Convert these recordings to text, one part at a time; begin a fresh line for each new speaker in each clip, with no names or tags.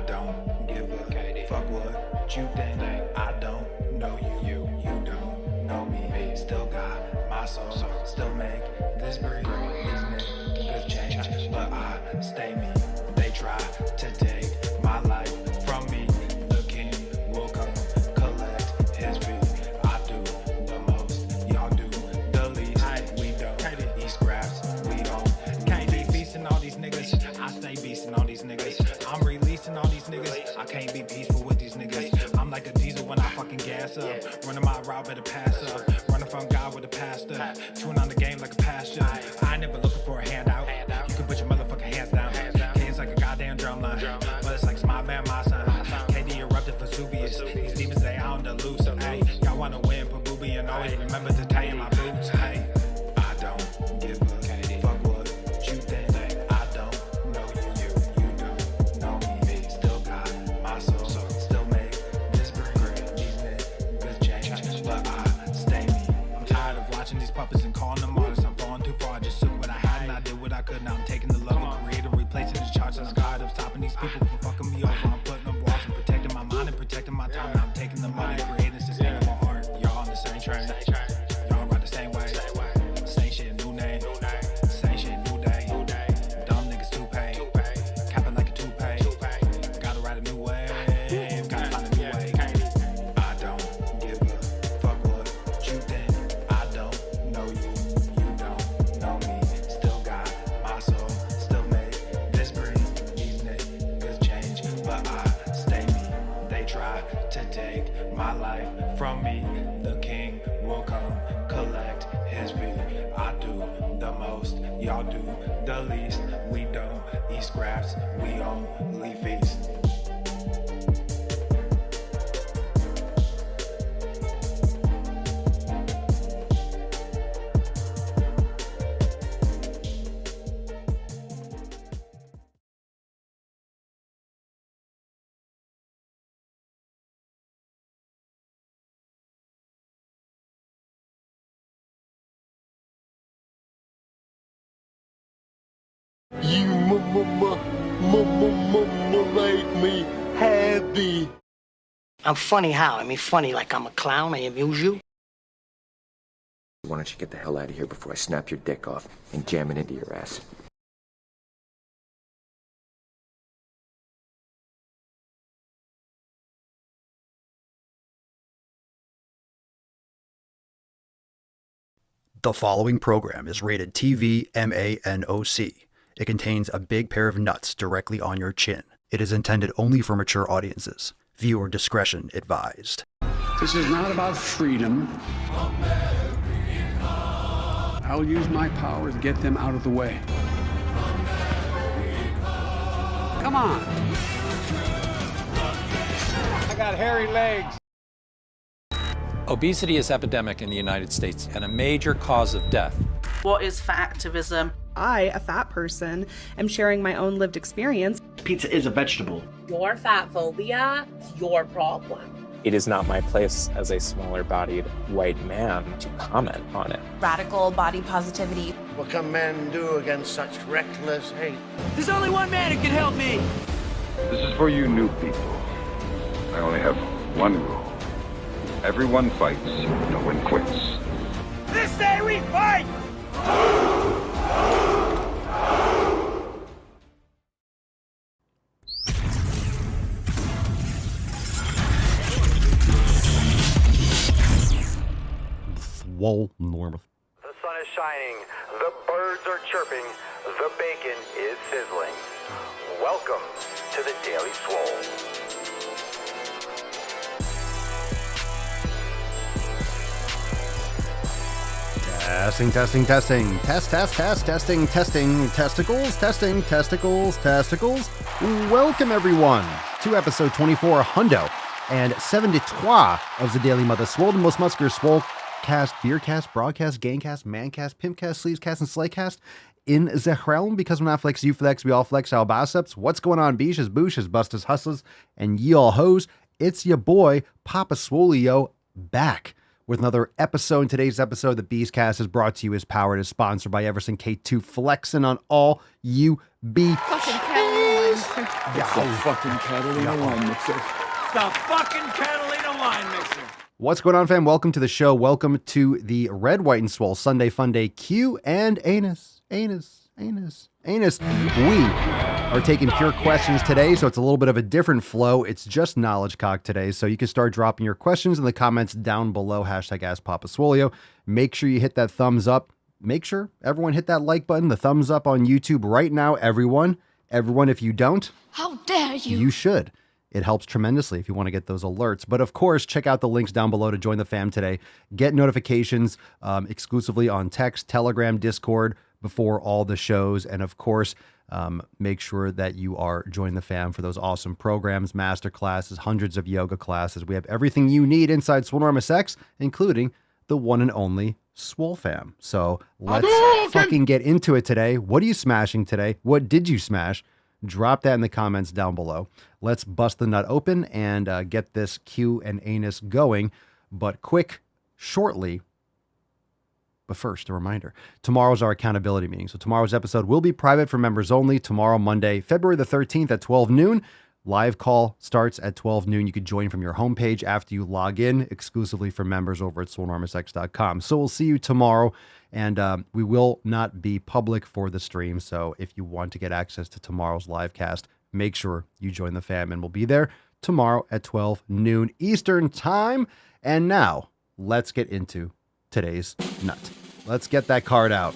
don't give a fuck what you think. I don't know you. You don't know me. Still got my soul. Still make this breathe. These niggas change, but I stay me. They try to take my life from me. The king will come collect his fee. I do the most, y'all do the least. We don't eat scraps, we don't. Can't be feasting all these niggas. I stay beasting all these niggas. I'm releasing all these niggas. I can't be peaceful with these niggas. I'm like a diesel when I fucking gas up. Running my route, better pass up. Running from God with a pastor. Chewing on the game like a pasture. I ain't never looking for a handout. You can put your motherfucking hands down. It's like a goddamn drum line, but it's like my band, my son. KD erupted Vesuvius. These demons, they on the loose. Hey, y'all wanna win, put booby and always remember to tie in my boots. Hey, I don't give a fuck what you think. I don't know you. You don't know me. Still got my soul. Still make this breathe. These niggas change, but I stay me. I'm tired of watching these puppets and calling them artists. I'm falling too far. I just took what I had and I did what I could. Now I'm taking the love and creating, replacing the charge as God of stopping these people from fucking me over. I'm putting up walls and protecting my mind and protecting my time. Now I'm taking the money, creating sustainable art. Y'all on the same train. Y'all ride the same way. Same shit, new name. Same shit, new day. Dumb niggas too paid. Capping like a toupee. Gotta ride a new wave. Gotta find a new way. I don't give a fuck what you think. I don't know you. You don't know me. Still got my soul. Still make this breathe. These niggas change, but I stay me. They try to take my life from me. The king will come collect his fee. I do the most, y'all do the least. We don't eat scraps, we only feast.
You make me happy.
I'm funny how? I mean, funny like I'm a clown. I amuse you.
Why don't you get the hell out of here before I snap your dick off and jam it into your ass?
The following program is rated TV MANOC. It contains a big pair of nuts directly on your chin. It is intended only for mature audiences. Viewer discretion advised.
This is not about freedom. I'll use my power to get them out of the way. Come on. I got hairy legs.
Obesity is epidemic in the United States and a major cause of death.
What is fat activism?
I, a fat person, am sharing my own lived experience.
Pizza is a vegetable.
Your fat phobia is your problem.
It is not my place as a smaller-bodied white man to comment on it.
Radical body positivity.
What can men do against such reckless hate?
There's only one man who can help me.
This is for you new people. I only have one rule. Everyone fights, no one quits.
This day we fight!
Swole normal.
The sun is shining, the birds are chirping, the bacon is sizzling. Welcome to the Daily Swole.
Testing. Testing. Testicles. Welcome, everyone, to episode 24, Hundo, and 73 of the Daily Mother Swole, the most muscular Swolecast, Beercast, Broadcast, Gangcast, Mancast, Pimpcast, Sleevescast, and Slaycast in the realm, because when I flex, you flex, we all flex our biceps. What's going on, beaches, booshes, busters, hustlers, and ye all hoes? It's your boy, Papa Swolio, back with another episode. In today's episode, the Beescast is brought to you as powered, is sponsored by Everson K2, flexing on all you beaches.
It's the fucking Catalina wine mixer.
It's the fucking Catalina wine mixer.
What's going on, fam? Welcome to the show. Welcome to the Red, White, and Swole Sunday Fun Day Q and Anus. We are taking pure questions today, so it's a little bit of a different flow. It's just knowledge cock today, so you can start dropping your questions in the comments down below. Hashtag Ask Papa Swolio. Make sure you hit that thumbs up. Make sure everyone hit that like button, the thumbs up on YouTube right now, everyone. Everyone, if you don't, how dare you? You should. It helps tremendously if you want to get those alerts. But of course, check out the links down below to join the fam today. Get notifications exclusively on text, Telegram, Discord before all the shows. And of course, make sure that you are joining the fam for those awesome programs, master classes, hundreds of yoga classes. We have everything you need inside Swolenormous X, including the one and only Swole fam. So let's fucking get into it today. What are you smashing today? What did you smash? Drop that in the comments down below. Let's bust the nut open and get this Q and anus going. But shortly. But first, a reminder. Tomorrow's our accountability meeting. So tomorrow's episode will be private for members only. Tomorrow, Monday, February the 13th at 12 noon. Live call starts at 12 noon. You could join from your homepage after you log in, exclusively for members over at swolenormousx.com. So we'll see you tomorrow. And we will not be public for the stream. So if you want to get access to tomorrow's live cast, make sure you join the fam. And we'll be there tomorrow at 12 noon Eastern time. And now let's get into today's nut. Let's get that card out.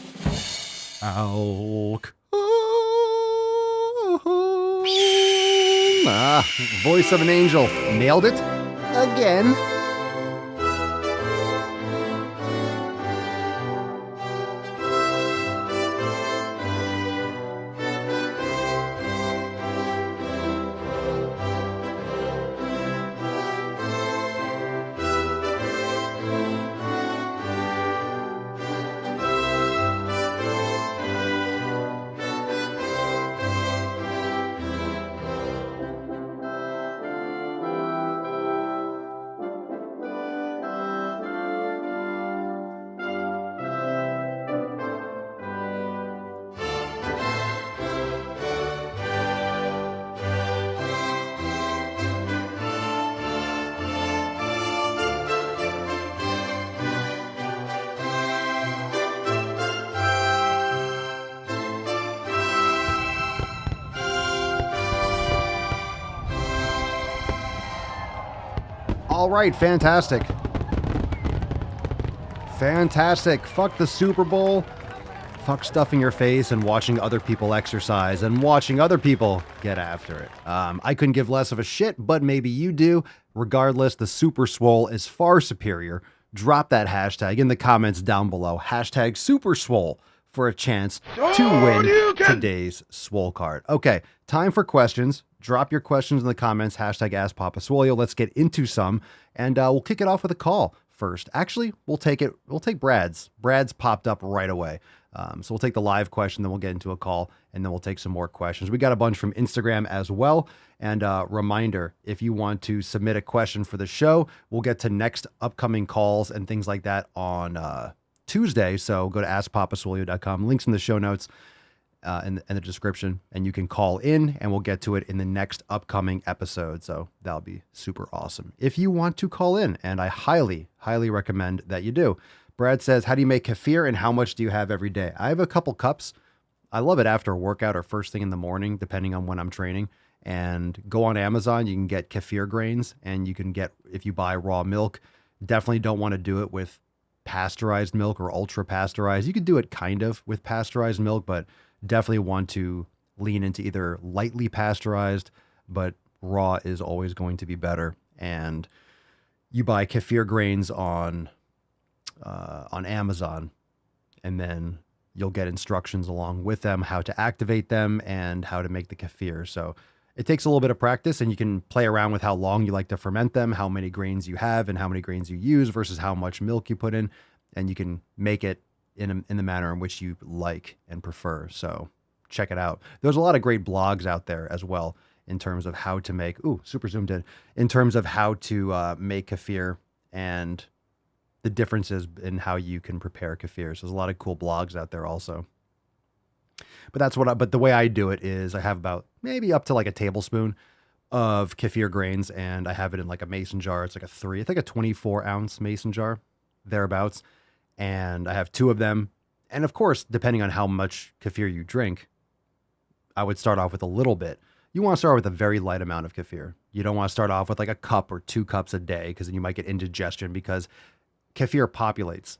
Voice of an angel. Nailed it again. All right, fantastic. Fuck the Super Bowl. Fuck stuffing your face and watching other people exercise and watching other people get after it. I couldn't give less of a shit, but maybe you do. Regardless, the Super Swole is far superior. Drop that hashtag in the comments down below. Hashtag Super Swole for a chance to win today's Swole card. Okay, time for questions. Drop your questions in the comments. Hashtag Ask Papa Swolio. Let's get into some, and we'll kick it off with a call first. Actually, we'll take Brad's. Brad's popped up right away. So we'll take the live question, then we'll get into a call, and then we'll take some more questions. We got a bunch from Instagram as well. And reminder, if you want to submit a question for the show, we'll get to next upcoming calls and things like that on Tuesday. So go to askpapaswolio.com. Links in the show notes. In the description, and you can call in and we'll get to it in the next upcoming episode. So that'll be super awesome if you want to call in, and I highly recommend that you do. Brad says, how do you make kefir and how much do you have every day? I have a couple cups. I love it after a workout or first thing in the morning, depending on when I'm training. And go on Amazon, you can get kefir grains, and you can get, if you buy raw milk, definitely don't want to do it with pasteurized milk or ultra pasteurized. You could do it kind of with pasteurized milk, but definitely want to lean into either lightly pasteurized, but raw is always going to be better. And you buy kefir grains on Amazon, and then you'll get instructions along with them, how to activate them and how to make the kefir. So it takes a little bit of practice, and you can play around with how long you like to ferment them, how many grains you have and how many grains you use versus how much milk you put in. And you can make it in the manner in which you like and prefer. So check it out. There's a lot of great blogs out there as well in terms of how to make, super zoomed in terms of how to make kefir and the differences in how you can prepare kefir. So there's a lot of cool blogs out there also. But but the way I do it is I have about maybe up to like a tablespoon of kefir grains, and I have it in like a mason jar. It's like I think a 24 ounce mason jar, thereabouts. And I have 2 of them. And of course, depending on how much kefir you drink, I would start off with a little bit. You want to start with a very light amount of kefir. You don't want to start off with like a cup or 2 cups a day, because then you might get indigestion, because kefir populates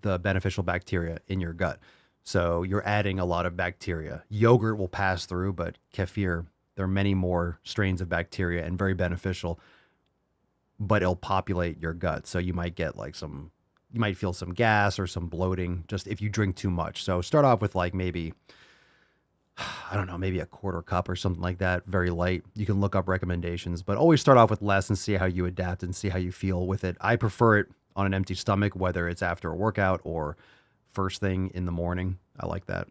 the beneficial bacteria in your gut. So you're adding a lot of bacteria. Yogurt will pass through, but kefir, there are many more strains of bacteria and very beneficial, but it'll populate your gut. So you might get like you might feel some gas or some bloating just if you drink too much. So start off with like maybe, I don't know, maybe a quarter cup or something like that. Very light. You can look up recommendations, but always start off with less and see how you adapt and see how you feel with it. I prefer it on an empty stomach, whether it's after a workout or first thing in the morning. I like that.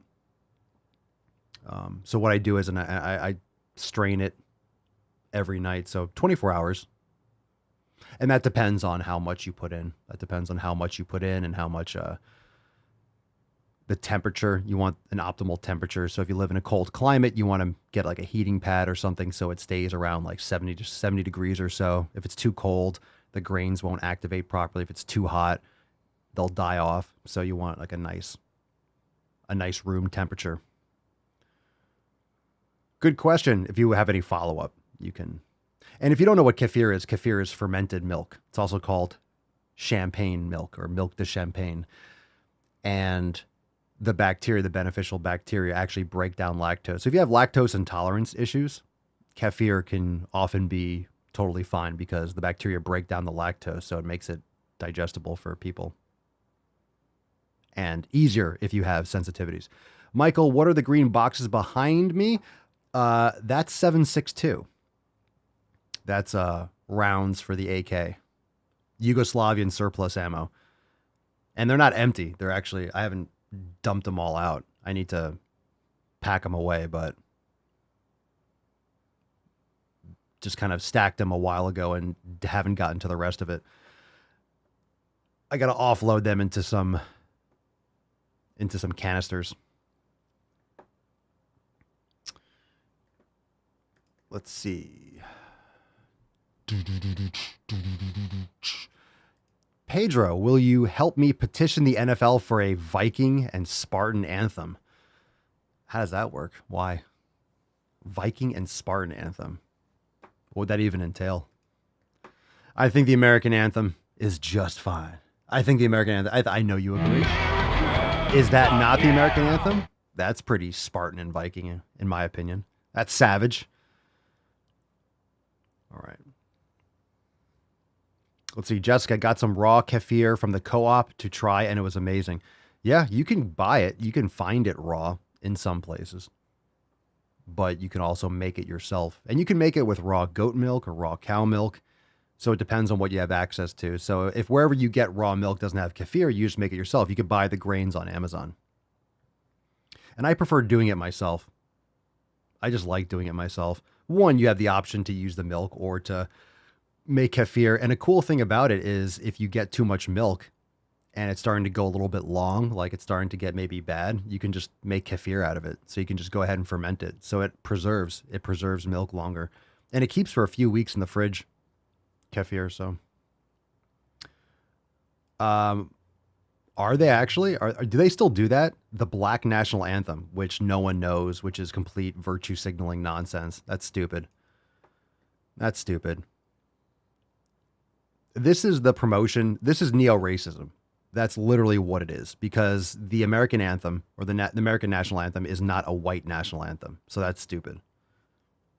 So what I do is I strain it every night. So 24 hours. And that depends on how much you put in. That depends on how much you put in and how much the temperature. You want an optimal temperature. So if you live in a cold climate, you want to get like a heating pad or something so it stays around like 70 degrees or so. If it's too cold, the grains won't activate properly. If it's too hot, they'll die off. So you want like a nice room temperature. Good question. If you have any follow-up, you can. And if you don't know what kefir is fermented milk. It's also called champagne milk or milk de champagne. And the bacteria, the beneficial bacteria, actually break down lactose. So if you have lactose intolerance issues, kefir can often be totally fine because the bacteria break down the lactose, so it makes it digestible for people. And easier if you have sensitivities. Michael, what are the green boxes behind me? That's 7.62. That's rounds for the AK. Yugoslavian surplus ammo. And they're not empty. They're actually, I haven't dumped them all out. I need to pack them away, but just kind of stacked them a while ago and haven't gotten to the rest of it. I got to offload them into some canisters. Let's see. Pedro, will you help me petition the NFL for a Viking and Spartan anthem? How does that work? Why? Viking and Spartan anthem. What would that even entail? I think the American anthem is just fine. I think the American anthem, I know you agree. Is that not the American anthem? That's pretty Spartan and Viking, in my opinion. That's savage. All right. Let's see. Jessica got some raw kefir from the co-op to try, and it was amazing. Yeah, you can buy it. You can find it raw in some places. But you can also make it yourself. And you can make it with raw goat milk or raw cow milk. So it depends on what you have access to. So if wherever you get raw milk doesn't have kefir, you just make it yourself. You could buy the grains on Amazon. And I prefer doing it myself. I just like doing it myself. One, you have the option to use the milk or to make kefir. And a cool thing about it is if you get too much milk and it's starting to go a little bit long, like it's starting to get maybe bad, you can just make kefir out of it. So you can just go ahead and ferment it. So it preserves milk longer. And it keeps for a few weeks in the fridge, kefir. So are they actually, do they still do that? The Black National Anthem, which no one knows, which is complete virtue signaling nonsense. That's stupid. That's stupid. This is the promotion. This is neo-racism. That's literally what it is, because the American anthem or the American national anthem is not a white national anthem. So that's stupid.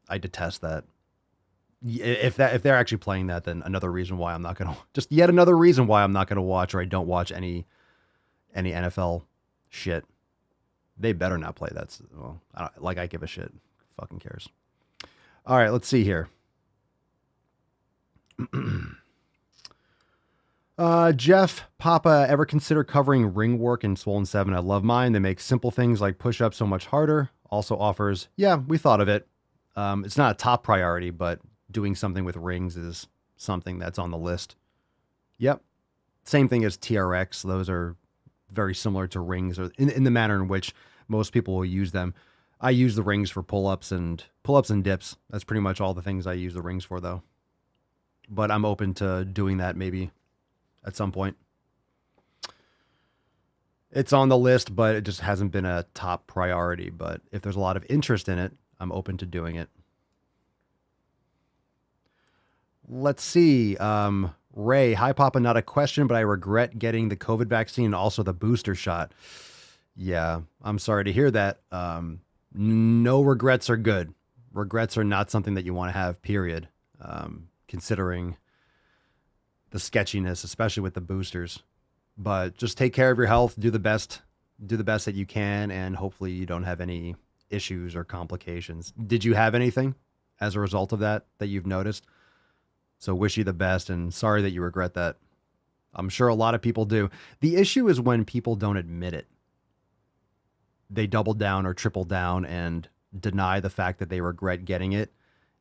I detest that. If they're actually playing that, then another reason why I'm not going to, just yet another reason why I'm not going to watch, or I don't watch any NFL shit. They better not play that. Well, I give a shit. Fucking cares. All right, let's see here. Jeff, Papa, ever consider covering ring work in Swollen 7? I love mine. They make simple things like push-ups so much harder. Also offers, yeah, we thought of it. It's not a top priority, but doing something with rings is something that's on the list. Yep. Same thing as TRX. Those are very similar to rings, or in the manner in which Most people will use them. I use the rings for pull-ups and dips. That's pretty much all the things I use the rings for, though. But I'm open to doing that maybe at some point. It's on the list, but it just hasn't been a top priority. But if there's a lot of interest in it, I'm open to doing it. Let's see. Ray, hi, Papa. Not a question, but I regret getting the COVID vaccine and also the booster shot. Yeah, I'm sorry to hear that. No regrets are good. Regrets are not something that you want to have, period. Considering the sketchiness, especially with the boosters. But just take care of your health, do the best that you can, and hopefully you don't have any issues or complications. Did you have anything as a result of that you've noticed? So wish you the best, and sorry that you regret that. I'm sure a lot of people do. The issue is when people don't admit it. They double down or triple down and deny the fact that they regret getting it,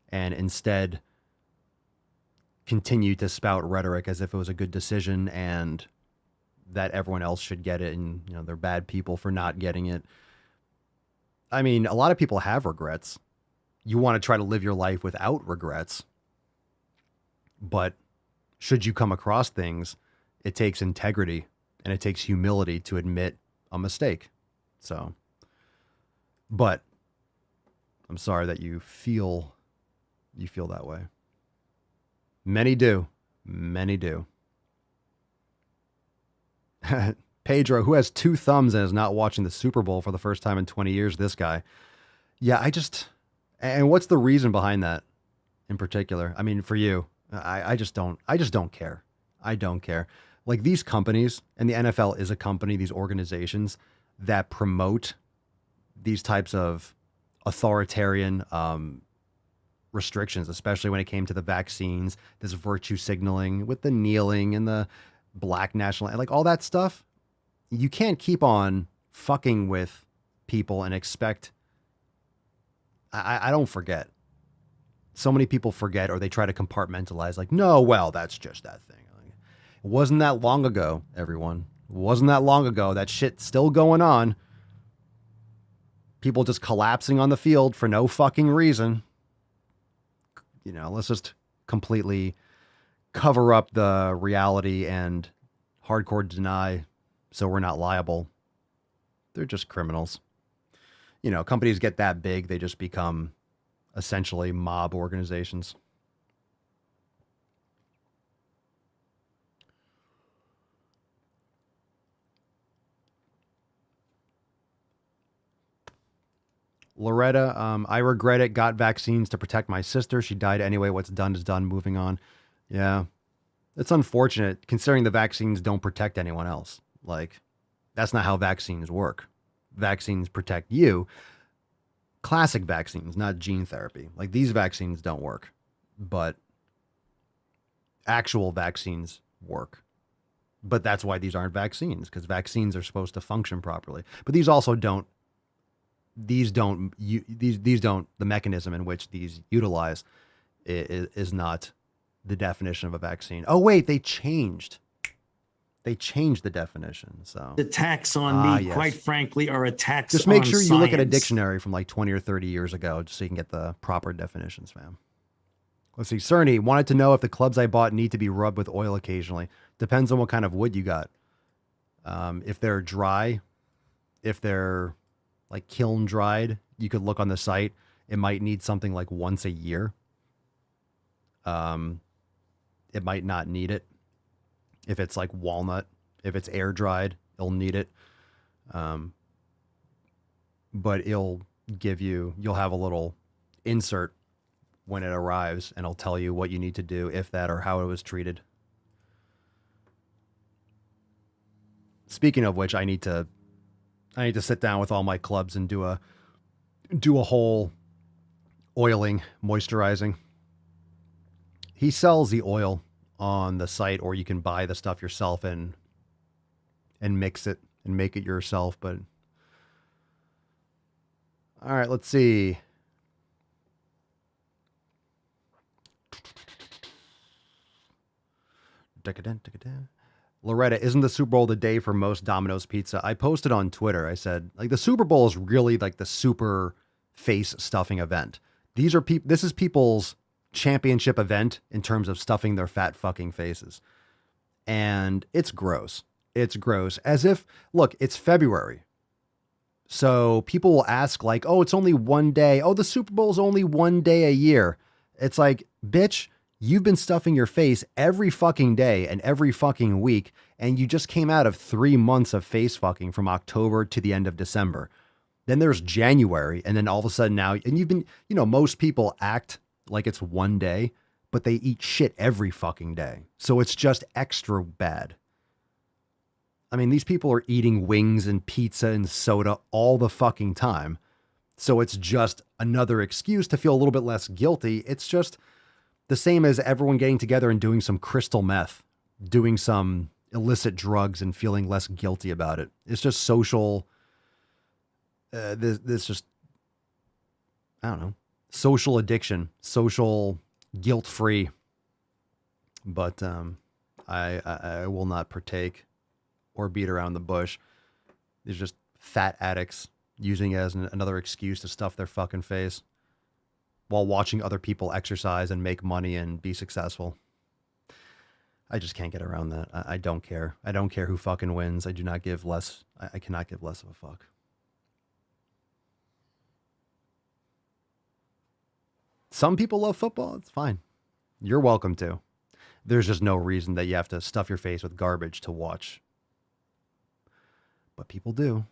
and instead continue to spout rhetoric as if it was a good decision and that everyone else should get it, and they're bad people for not getting it. I mean, a lot of people have regrets. You want to try to live your life without regrets. But should you come across things, it takes integrity and it takes humility to admit a mistake. So, but I'm sorry that you feel that way. Many do. Many do. Pedro, who has 2 thumbs and is not watching the Super Bowl for the first time in 20 years, this guy. Yeah, and what's the reason behind that in particular? I mean, for you, I just don't care. I don't care. Like, these companies, and the NFL is a company, these organizations that promote these types of authoritarian restrictions, especially when it came to the vaccines, this virtue signaling with the kneeling and the black national, like all that stuff. You can't keep on fucking with people and expect. I don't forget. So many people forget, or they try to compartmentalize, like, no, well, that's just that thing. Like, it wasn't that long ago, everyone. It wasn't that long ago. That shit's still going on. People just collapsing on the field for no fucking reason. Let's just completely cover up the reality and hardcore deny so we're not liable. They're just criminals. Companies get that big, they just become essentially mob organizations. Loretta, I regret it. Got vaccines to protect my sister. She died anyway. What's done is done. Moving on. Yeah. It's unfortunate considering the vaccines don't protect anyone else. Like, that's not how vaccines work. Vaccines protect you. Classic vaccines, not gene therapy. Like, these vaccines don't work, but actual vaccines work. But that's why these aren't vaccines, because vaccines are supposed to function properly. But these also don't. These don't. The mechanism in which these utilize is not the definition of a vaccine. Oh wait, they changed the definition. So
the attacks on me,
yes.
quite frankly, are attacks on
just make sure you look at a
science.
dictionary from like 20 or 30 years ago, just so you can get the proper definitions, fam. Let's see. Cerny wanted to know if the clubs I bought need to be rubbed with oil occasionally. Depends on what kind of wood you got. If they're dry, if they're like kiln dried, you could look on the site. It might need something like once a year. It might not need it. If it's like walnut, if it's air dried, it'll need it. But you'll have a little insert when it arrives, and it'll tell you what you need to do, if that, or how it was treated. Speaking of which, I need to sit down with all my clubs and do a whole oiling, moisturizing. He sells the oil on the site, or you can buy the stuff yourself and mix it and make it yourself. But all right, let's see. Decadent. Loretta, isn't the Super Bowl the day for most Domino's pizza? I posted on Twitter. I said, like, the Super Bowl is really like the super face stuffing event. This is people's championship event in terms of stuffing their fat fucking faces. And it's gross. It's gross. As if, look, it's February. So people will ask like, oh, it's only one day. Oh, the Super Bowl is only one day a year. It's like, bitch, you've been stuffing your face every fucking day and every fucking week. And you just came out of 3 months of face fucking from October to the end of December. Then there's January. And then all of a sudden now, and you've been, most people act like it's one day, but they eat shit every fucking day. So it's just extra bad. I mean, these people are eating wings and pizza and soda all the fucking time. So it's just another excuse to feel a little bit less guilty. It's just the same as everyone getting together and doing some crystal meth, doing some illicit drugs and feeling less guilty about it. It's just social. This just, I don't know, social addiction, social guilt-free. But I will not partake or beat around the bush. These are just fat addicts using it as another excuse to stuff their fucking face while watching other people exercise and make money and be successful. I just can't get around that. I don't care. I don't care who fucking wins. I do not give less. I cannot give less of a fuck. Some people love football. It's fine. You're welcome to. There's just no reason that you have to stuff your face with garbage to watch. But people do.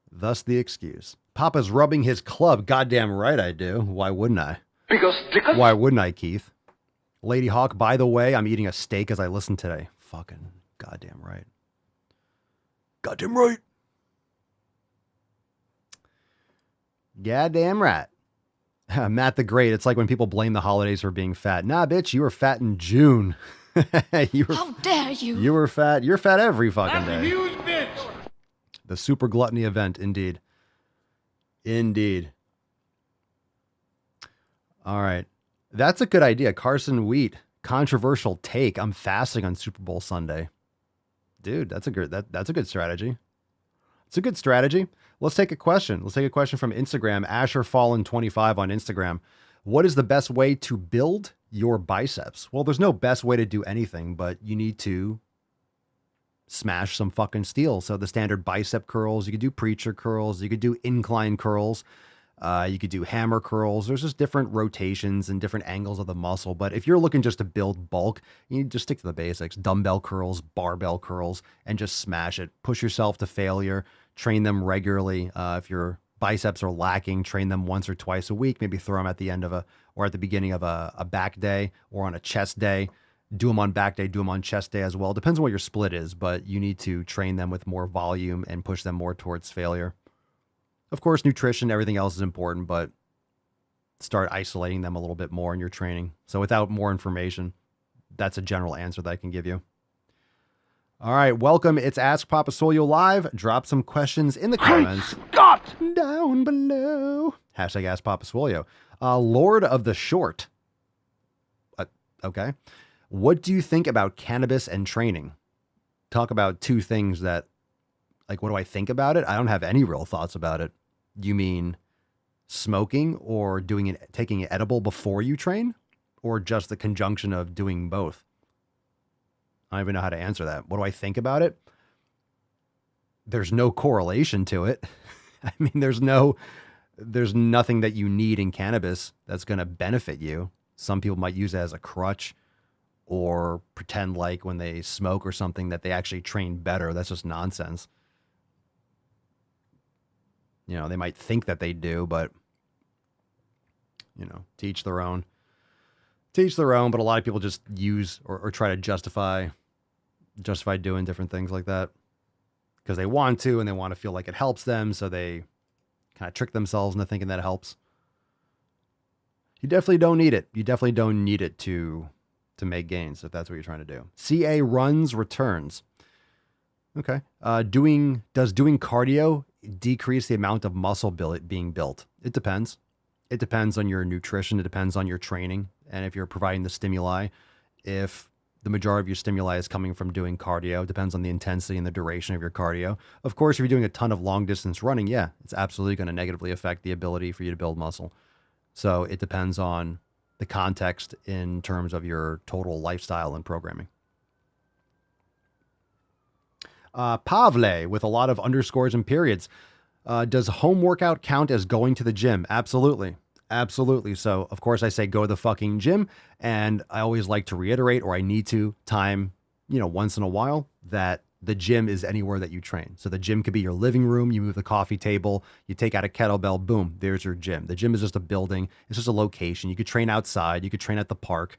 Thus the excuse. Papa's rubbing his club. Goddamn right I do. Why wouldn't I? Why wouldn't I, Keith? Lady Hawk, by the way, I'm eating a steak as I listen today. Fucking goddamn right. Goddamn right. Goddamn right. Matt the Great. It's like when people blame the holidays for being fat. Nah, bitch, you were fat in June. How dare you? You were fat. You're fat every fucking day. Huge bitch. The super gluttony event, indeed. Indeed. All right. That's a good idea. Carson Wheat. Controversial take. I'm fasting on Super Bowl Sunday. Dude, that's a good strategy. It's a good strategy. Let's take a question. Let's take a question from Instagram. AsherFallen25 on Instagram. What is the best way to build your biceps? Well, there's no best way to do anything, but you need to smash some fucking steel. So the standard bicep curls, you could do preacher curls, you could do incline curls, you could do hammer curls. There's just different rotations and different angles of the muscle. But if you're looking just to build bulk, you need to just stick to the basics. Dumbbell curls, barbell curls, and just smash it. Push yourself to failure. Train them regularly. If your biceps are lacking, train them once or twice a week. Maybe throw them at the end of or at the beginning of a back day or on a chest day. Do them on back day, do them on chest day as well. Depends on what your split is, but you need to train them with more volume and push them more towards failure. Of course, nutrition, everything else is important, but start isolating them a little bit more in your training. So without more information, that's a general answer that I can give you. All right, welcome. It's Ask Papa Swolio Live. Drop some questions in the comments.
Scott!
Down below. Hashtag Ask Papa Swolio. Lord of the Short. Okay. What do you think about cannabis and training? Talk about two things that, like, what do I think about it? I don't have any real thoughts about it. You mean smoking or taking an edible before you train? Or just the conjunction of doing both? I don't even know how to answer that. What do I think about it? There's no correlation to it. I mean, there's nothing that you need in cannabis that's going to benefit you. Some people might use it as a crutch or pretend like when they smoke or something that they actually train better. That's just nonsense. They might think that they do, but to each their own. To each their own, but a lot of people just use or try to justify doing different things like that because they want to and they want to feel like it helps them, so they kind of trick themselves into thinking that it helps. You definitely don't need it. You definitely don't need it to make gains if that's what you're trying to do. CA runs returns. Okay. Does doing cardio decrease the amount of muscle being built? It depends. It depends on your nutrition. It depends on your training. And if you're providing the stimuli, if the majority of your stimuli is coming from doing cardio. It depends on the intensity and the duration of your cardio. Of course, if you're doing a ton of long distance running, yeah, it's absolutely going to negatively affect the ability for you to build muscle. So it depends on the context in terms of your total lifestyle and programming. Pavle with a lot of underscores and periods. Does home workout count as going to the gym? Absolutely. Absolutely. So, of course, I say go to the fucking gym. And I always like to reiterate, or I need to time, once in a while, that the gym is anywhere that you train. So the gym could be your living room. You move the coffee table, you take out a kettlebell, boom, there's your gym. The gym is just a building. It's just a location. You could train outside. You could train at the park.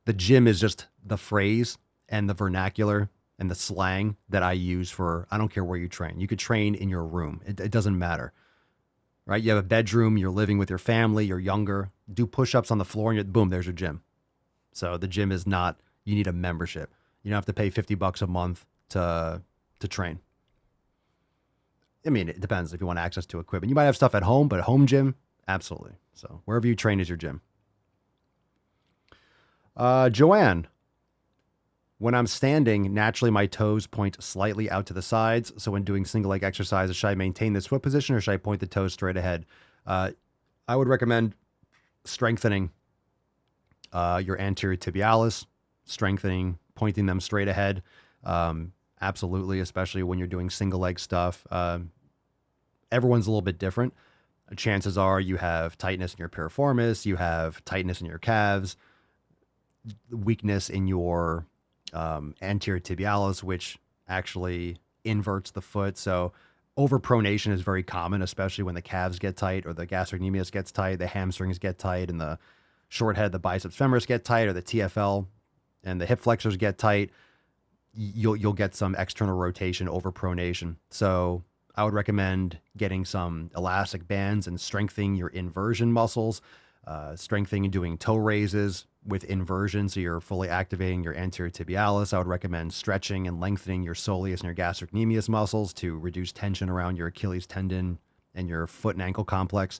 The gym is just the phrase and the vernacular and the slang that I use for, I don't care where you train. You could train in your room. It doesn't matter. Right? You have a bedroom, you're living with your family, you're younger, do push-ups on the floor, and boom, there's your gym. So the gym is not, you need a membership. You don't have to pay $50 a month to train. I mean, it depends if you want access to equipment. You might have stuff at home, but a home gym, absolutely. So wherever you train is your gym. Joanne, when I'm standing, naturally my toes point slightly out to the sides. So when doing single leg exercises, should I maintain this foot position or should I point the toes straight ahead? I would recommend strengthening your anterior tibialis, pointing them straight ahead. Absolutely, especially when you're doing single leg stuff. Everyone's a little bit different. Chances are you have tightness in your piriformis, you have tightness in your calves, weakness in your anterior tibialis, which actually inverts the foot. So overpronation is very common, especially when the calves get tight or the gastrocnemius gets tight, the hamstrings get tight, and the short head, the biceps femoris get tight, or the TFL and the hip flexors get tight. You'll get some external rotation, overpronation. So I would recommend getting some elastic bands and strengthening your inversion muscles, strengthening and doing toe raises with inversion, so you're fully activating your anterior tibialis. I would recommend stretching and lengthening your soleus and your gastrocnemius muscles to reduce tension around your Achilles tendon and your foot and ankle complex.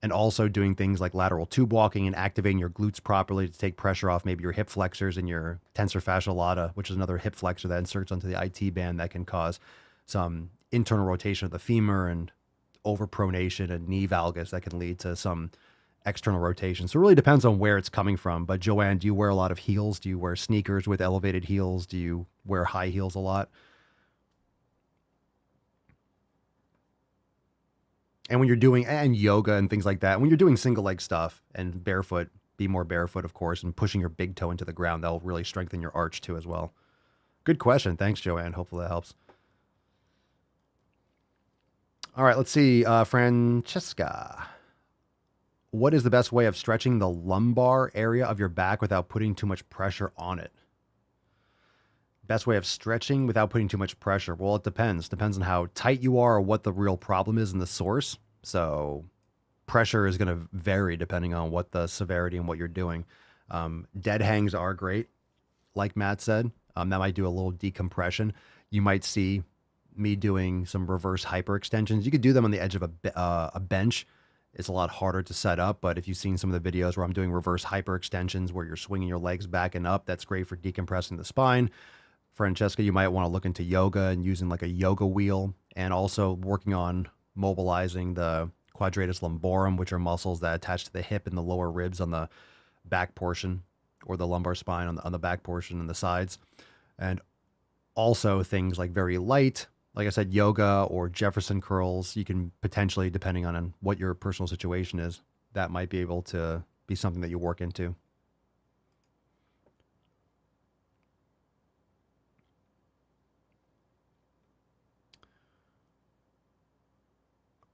And also doing things like lateral tube walking and activating your glutes properly to take pressure off maybe your hip flexors and your tensor fasciae lata, which is another hip flexor that inserts onto the IT band that can cause some internal rotation of the femur and overpronation and knee valgus that can lead to some external rotation. So it really depends on where it's coming from. But Joanne, do you wear a lot of heels? Do you wear sneakers with elevated heels? Do you wear high heels a lot? And when you're doing, and yoga and things like that, when you're doing single leg stuff and barefoot, be more barefoot, of course, and pushing your big toe into the ground, that'll really strengthen your arch too as well. Good question. Thanks, Joanne. Hopefully that helps. All right, let's see. Francesca, what is the best way of stretching the lumbar area of your back without putting too much pressure on it? Best way of stretching without putting too much pressure? Well, it depends. Depends on how tight you are or what the real problem is in the source. So pressure is going to vary depending on what the severity and what you're doing. Dead hangs are great. Like Matt said, that might do a little decompression. You might see me doing some reverse hyperextensions. You could do them on the edge of a bench. It's a lot harder to set up, but if you've seen some of the videos where I'm doing reverse hyperextensions where you're swinging your legs back and up, that's great for decompressing the spine. Francesca, you might want to look into yoga and using like a yoga wheel, and also working on mobilizing the quadratus lumborum, which are muscles that attach to the hip and the lower ribs on the back portion, or the lumbar spine on the back portion and the sides. And also things like very light, like I said, yoga or Jefferson curls. You can potentially, depending on what your personal situation is, that might be able to be something that you work into.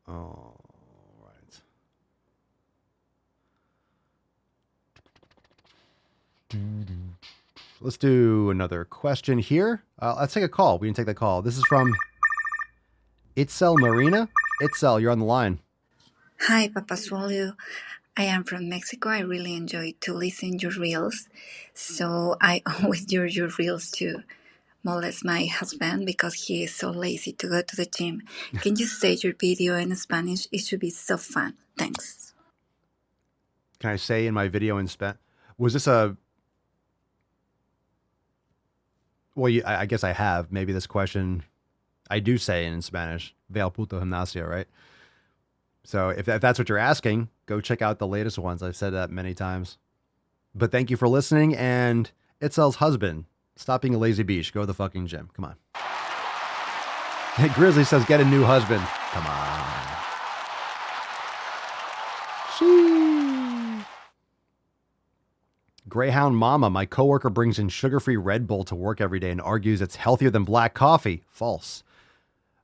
All right. Let's do another question here. Let's take a call. We can take the call. This is from Itzel Marina. Itzel, you're on the line.
Hi, Papa Swolio. I am from Mexico. I really enjoy to listen your reels. So I always do your reels to molest my husband because he is so lazy to go to the gym. Can you say your video in Spanish? It should be so fun. Thanks.
Can I say in my video in Spanish? Was this a Well, I guess I have. Maybe this question, I do say in Spanish, ve al puto gimnasio, right? So if that's what you're asking, go check out the latest ones. I've said that many times. But thank you for listening. And Itzel's husband, stop being a lazy beach. Go to the fucking gym. Come on. Grizzly says, get a new husband. Come on. Sheesh. Greyhound Mama, my coworker brings in sugar-free Red Bull to work every day and argues it's healthier than black coffee. False.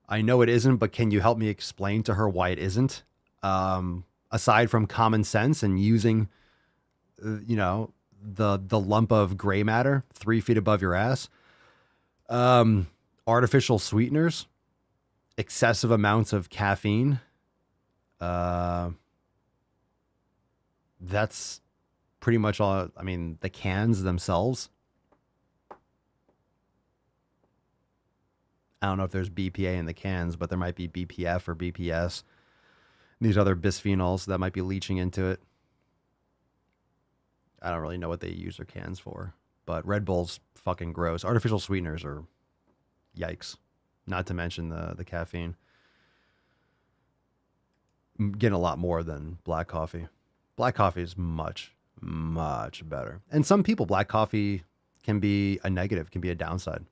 I know it isn't, but can you help me explain to her why it isn't? Aside from common sense and using, the lump of gray matter 3 feet above your ass, artificial sweeteners, excessive amounts of caffeine. That's pretty much all. I mean, the cans themselves. I don't know if there's BPA in the cans, but there might be BPF or BPS. These other bisphenols that might be leaching into it. I don't really know what they use their cans for, but Red Bull's fucking gross. Artificial sweeteners are yikes. Not to mention the caffeine. I'm getting a lot more than black coffee. Black coffee is much, much better. And some people, black coffee can be a negative, can be a downside.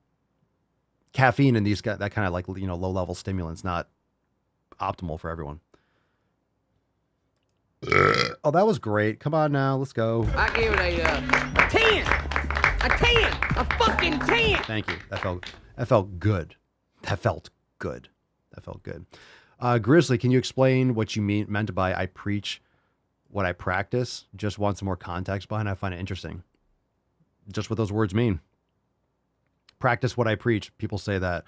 Caffeine and these that kind of like, low level stimulants, not optimal for everyone. Oh, that was great. Come on now, let's go.
I give it a 10. A 10. A fucking 10.
Thank you. That felt good. That felt good. Grizzly, can you explain what you meant by I preach what I practice? Just want some more context behind it. I find it interesting. Just what those words mean. Practice what I preach. People say that.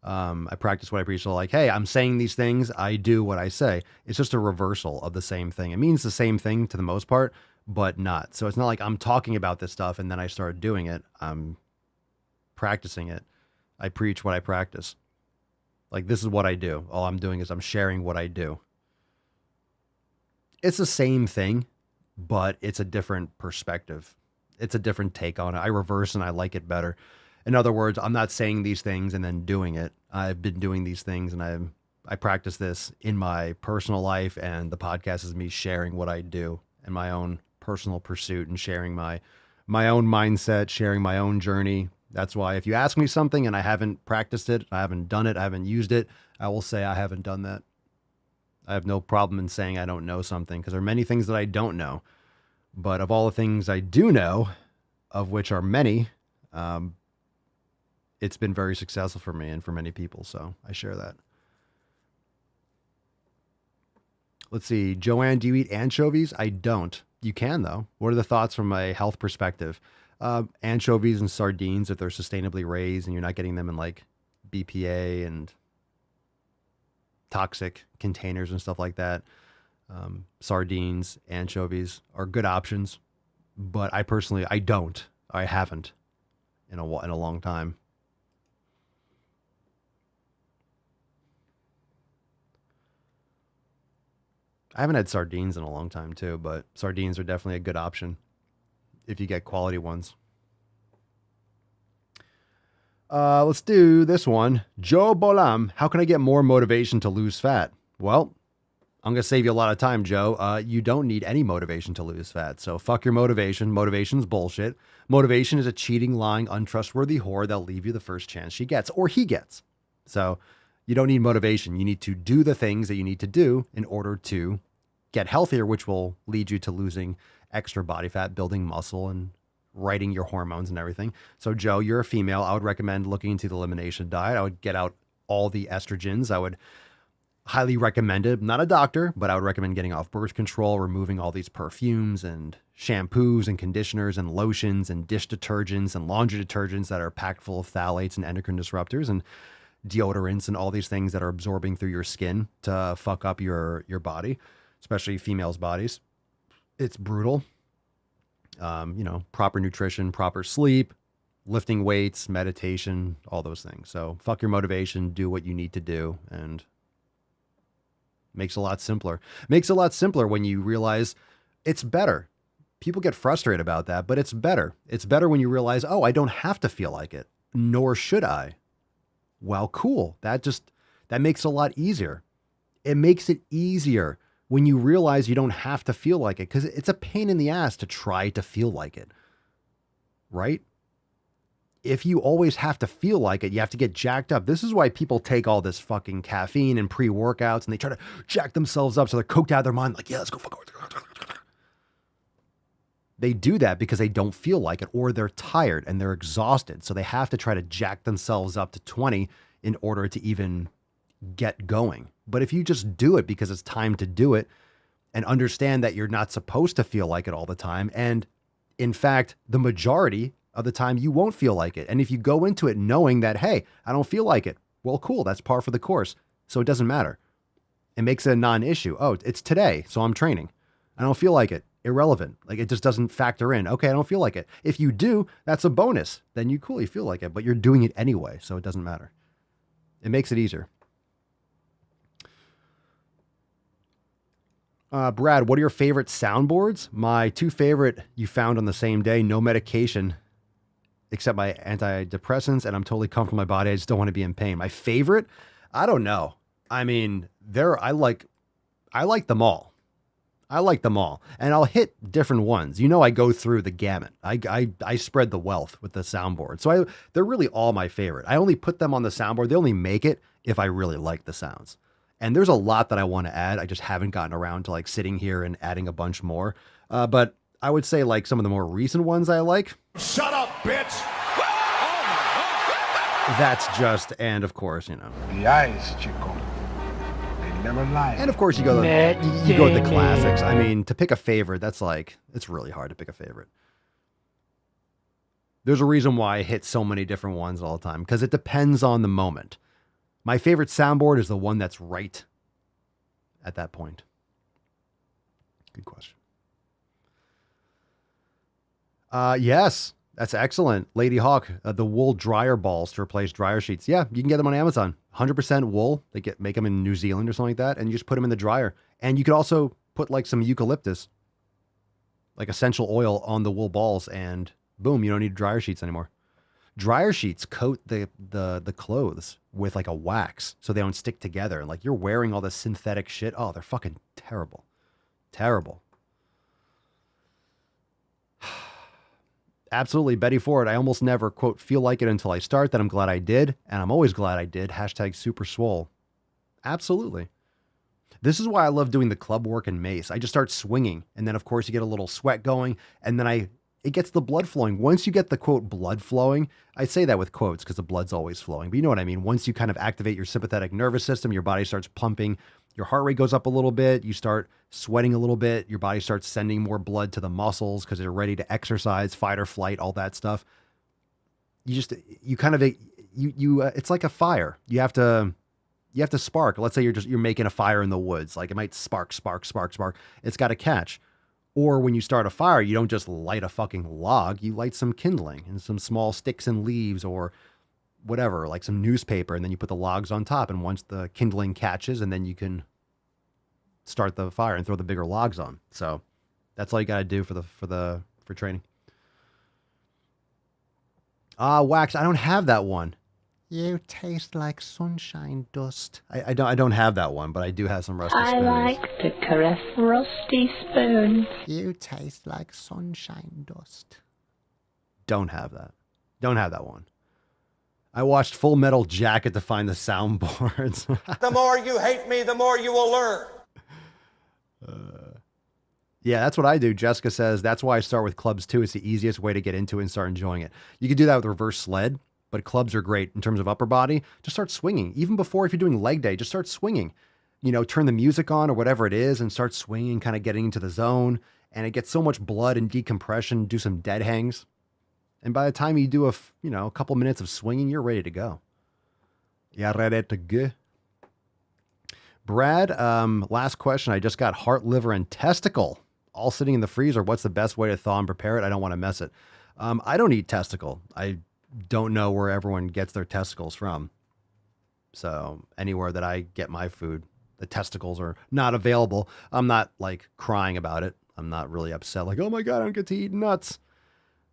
I practice what I preach. So like, hey, I'm saying these things. I do what I say. It's just a reversal of the same thing. It means the same thing to the most part, but not. So it's not like I'm talking about this stuff and then I start doing it. I'm practicing it. I preach what I practice. Like, this is what I do. All I'm doing is I'm sharing what I do. It's the same thing, but it's a different perspective. It's a different take on it. I reverse and I like it better. In other words, I'm not saying these things and then doing it. I've been doing these things and I practice this in my personal life, and the podcast is me sharing what I do in my own personal pursuit and sharing my own mindset, sharing my own journey. That's why if you ask me something and I haven't practiced it, I haven't done it, I haven't used it, I will say I haven't done that. I have no problem in saying I don't know something, because there are many things that I don't know. But of all the things I do know, of which are many, it's been very successful for me and for many people. So I share that. Let's see. Joanne, do you eat anchovies? I don't. You can, though. What are the thoughts from a health perspective? Anchovies and sardines, if they're sustainably raised and you're not getting them in like BPA and toxic containers and stuff like that. Sardines, anchovies are good options, but I haven't in a long time. I haven't had sardines in a long time too, but sardines are definitely a good option if you get quality ones. Let's do this one. Joe Bolam, how can I get more motivation to lose fat? Well, I'm going to save you a lot of time, Joe. You don't need any motivation to lose fat. So fuck your motivation. Motivation's bullshit. Motivation is a cheating, lying, untrustworthy whore that'll leave you the first chance she gets or he gets. So you don't need motivation. You need to do the things that you need to do in order to get healthier, which will lead you to losing extra body fat, building muscle, and righting your hormones and everything. So Joe, you're a female. I would recommend looking into the elimination diet. I would get out all the estrogens. I would highly recommend it. I'm not a doctor, but I would recommend getting off birth control, removing all these perfumes and shampoos and conditioners and lotions and dish detergents and laundry detergents that are packed full of phthalates and endocrine disruptors and deodorants and all these things that are absorbing through your skin to fuck up your body, especially females' bodies. It's brutal. Proper nutrition, proper sleep, lifting weights, meditation, all those things. So fuck your motivation, do what you need to do, and makes it a lot simpler. Makes it a lot simpler when you realize it's better. People get frustrated about that, but it's better. It's better when you realize, oh, I don't have to feel like it. nor should I. Well, cool. That makes it a lot easier. It makes it easier when you realize you don't have to feel like it, because it's a pain in the ass to try to feel like it, right? If you always have to feel like it, you have to get jacked up. This is why people take all this fucking caffeine and pre-workouts and they try to jack themselves up so they're coked out of their mind. Like, yeah, let's go. They do that because they don't feel like it, or they're tired and they're exhausted. So they have to try to jack themselves up to 20 in order to even get going. But if you just do it because it's time to do it and understand that you're not supposed to feel like it all the time, and in fact, the majority of the time you won't feel like it. And if you go into it knowing that, hey, I don't feel like it, well, cool, that's par for the course. So it doesn't matter. It makes it a non-issue. Oh, it's today, so I'm training. I don't feel like it. Irrelevant. Like, it just doesn't factor in. Okay, I don't feel like it. If you do, that's a bonus. Then you cool, you feel like it, but you're doing it anyway, so it doesn't matter. It makes it easier. Brad, what are your favorite soundboards? My two favorite you found on the same day. No medication except my antidepressants, and I'm totally comfortable in my body. I just don't want to be in pain. My favorite? I don't know. I mean, I like them all. I like them all. And I'll hit different ones. You know, I go through the gamut. I spread the wealth with the soundboard. So they're really all my favorite. I only put them on the soundboard. They only make it if I really like the sounds. And there's a lot that I want to add. I just haven't gotten around to like sitting here and adding a bunch more. But I would say like some of the more recent ones I like.
Shut up, bitch!
That's just, and of course, you know.
The eyes, Chico. They never lie.
And of course you go with the classics. I mean, to pick a favorite, that's like, it's really hard to pick a favorite. There's a reason why I hit so many different ones all the time, because it depends on the moment. My favorite soundboard is the one that's right at that point. Good question. Yes, that's excellent. Lady Hawk, the wool dryer balls to replace dryer sheets. Yeah, you can get them on Amazon. 100% wool. They make them in New Zealand or something like that, and you just put them in the dryer. And you could also put like some eucalyptus, like essential oil, on the wool balls, and boom, you don't need dryer sheets anymore. Dryer sheets coat the clothes with like a wax so they don't stick together. And like, you're wearing all this synthetic shit. Oh, they're fucking terrible. Terrible. Absolutely, Betty Ford. I almost never, quote, feel like it until I start. Then I'm glad I did. And I'm always glad I did. Hashtag super swole. Absolutely. This is why I love doing the club work in Mace. I just start swinging. And then, of course, you get a little sweat going. And then it gets the blood flowing. Once you get the, quote, blood flowing, I say that with quotes because the blood's always flowing. But you know what I mean? Once you kind of activate your sympathetic nervous system, your body starts pumping. Your heart rate goes up a little bit. You start sweating a little bit. Your body starts sending more blood to the muscles because they're ready to exercise, fight or flight, all that stuff. It's like a fire. You have to spark. Let's say you're making a fire in the woods. Like, it might spark. It's got to catch. Or when you start a fire, you don't just light a fucking log. You light some kindling and some small sticks and leaves or whatever, like some newspaper, and then you put the logs on top. And once the kindling catches, and then you can start the fire and throw the bigger logs on. So that's all you got to do for training. Wax. I don't have that one. You taste like sunshine dust. I don't have that one, but I do have some rusty spoons.
I like to caress rusty spoons.
You taste like sunshine dust. Don't have that. Don't have that one. I watched Full Metal Jacket to find the soundboards.
The more you hate me, the more you will learn.
Yeah, that's what I do. Jessica says, that's why I start with clubs too. It's the easiest way to get into it and start enjoying it. You could do that with reverse sled, but clubs are great in terms of upper body. Just start swinging. Even before, if you're doing leg day, just start swinging. You know, turn the music on or whatever it is and start swinging, kind of getting into the zone. And it gets so much blood and decompression. Do some dead hangs. And by the time you do a couple minutes of swinging, you're ready to go. Yeah, ready to go. Brad, last question. I just got heart, liver, and testicle all sitting in the freezer. What's the best way to thaw and prepare it? I don't want to mess it. I don't eat testicle. I don't know where everyone gets their testicles from. So anywhere that I get my food, the testicles are not available. I'm not like crying about it. I'm not really upset. Like, oh my God, I don't get to eat nuts.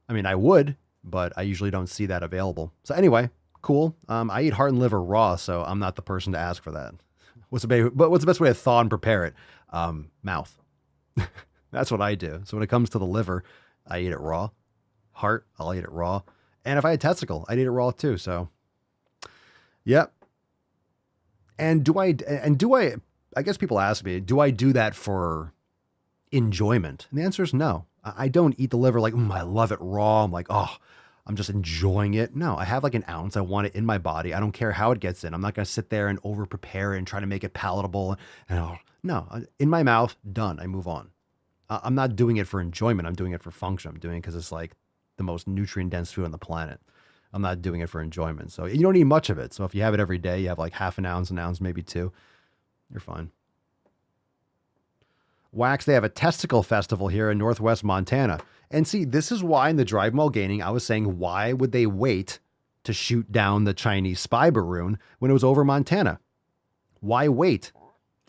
I mean, I would, but I usually don't see that available. So anyway, cool. I eat heart and liver raw, so I'm not the person to ask for that. What's the best way to thaw and prepare it? Mouth. That's what I do. So when it comes to the liver, I eat it raw. Heart, I'll eat it raw. And if I had testicle, I'd eat it raw too. So, yep. And do I, I guess people ask me, do I do that for enjoyment? And the answer is no. I don't eat the liver like, I love it raw. I'm like, oh, I'm just enjoying it. No, I have like an ounce. I want it in my body. I don't care how it gets in. I'm not going to sit there and over prepare it and try to make it palatable. And no, in my mouth, done. I move on. I'm not doing it for enjoyment. I'm doing it for function. I'm doing it because it's like the most nutrient dense food on the planet. I'm not doing it for enjoyment. So you don't need much of it. So if you have it every day, you have like half an ounce, maybe 2, you're fine. Wax, they have a testicle festival here in Northwest Montana. And see, this is why in the Drive While Gaining, I was saying, why would they wait to shoot down the Chinese spy balloon when it was over Montana? Why wait?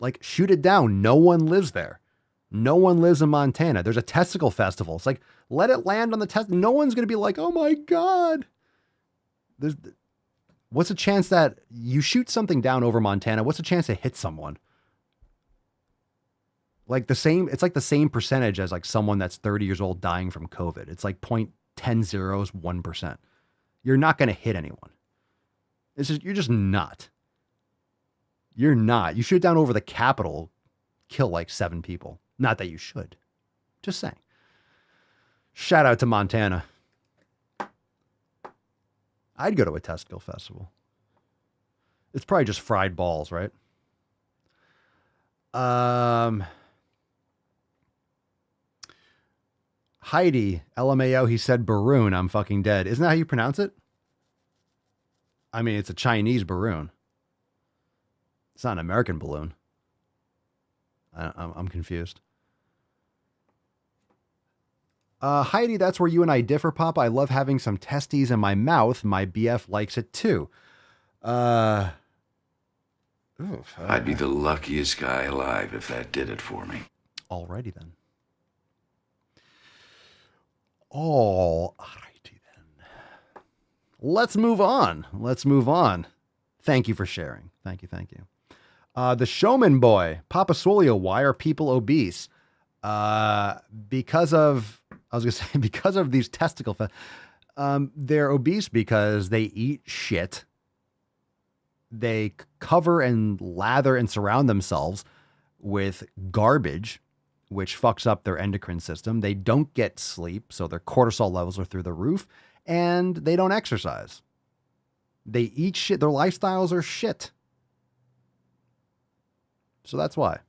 Like, shoot it down. No one lives there. No one lives in Montana. There's a testicle festival. It's like, let it land on the test. No one's going to be like, oh my God. What's the chance that you shoot something down over Montana? What's the chance it hits someone? Like it's like the same percentage as like someone that's 30 years old dying from COVID. It's like 0.101%. You're not going to hit anyone. You're just not. You're not. You shoot down over the Capitol, kill like 7 people. Not that you should. Just saying. Shout out to Montana. I'd go to a testicle festival. It's probably just fried balls, right? Heidi, LMAO, he said Baroon. I'm fucking dead. Isn't that how you pronounce it? I mean, it's a Chinese Baroon. It's not an American balloon. I'm confused. Heidi, that's where you and I differ, Papa. I love having some testes in my mouth. My BF likes it too.
I'd be the luckiest guy alive if that did it for me.
Alrighty then. Alrighty then. Let's move on. Thank you for sharing. Thank you. The Showman Boy, Papa Swolio, why are people obese? Because of these testicle they're obese because they eat shit. They cover and lather and surround themselves with garbage, which fucks up their endocrine system. They don't get sleep, so their cortisol levels are through the roof, and they don't exercise. They eat shit. Their lifestyles are shit. So that's why.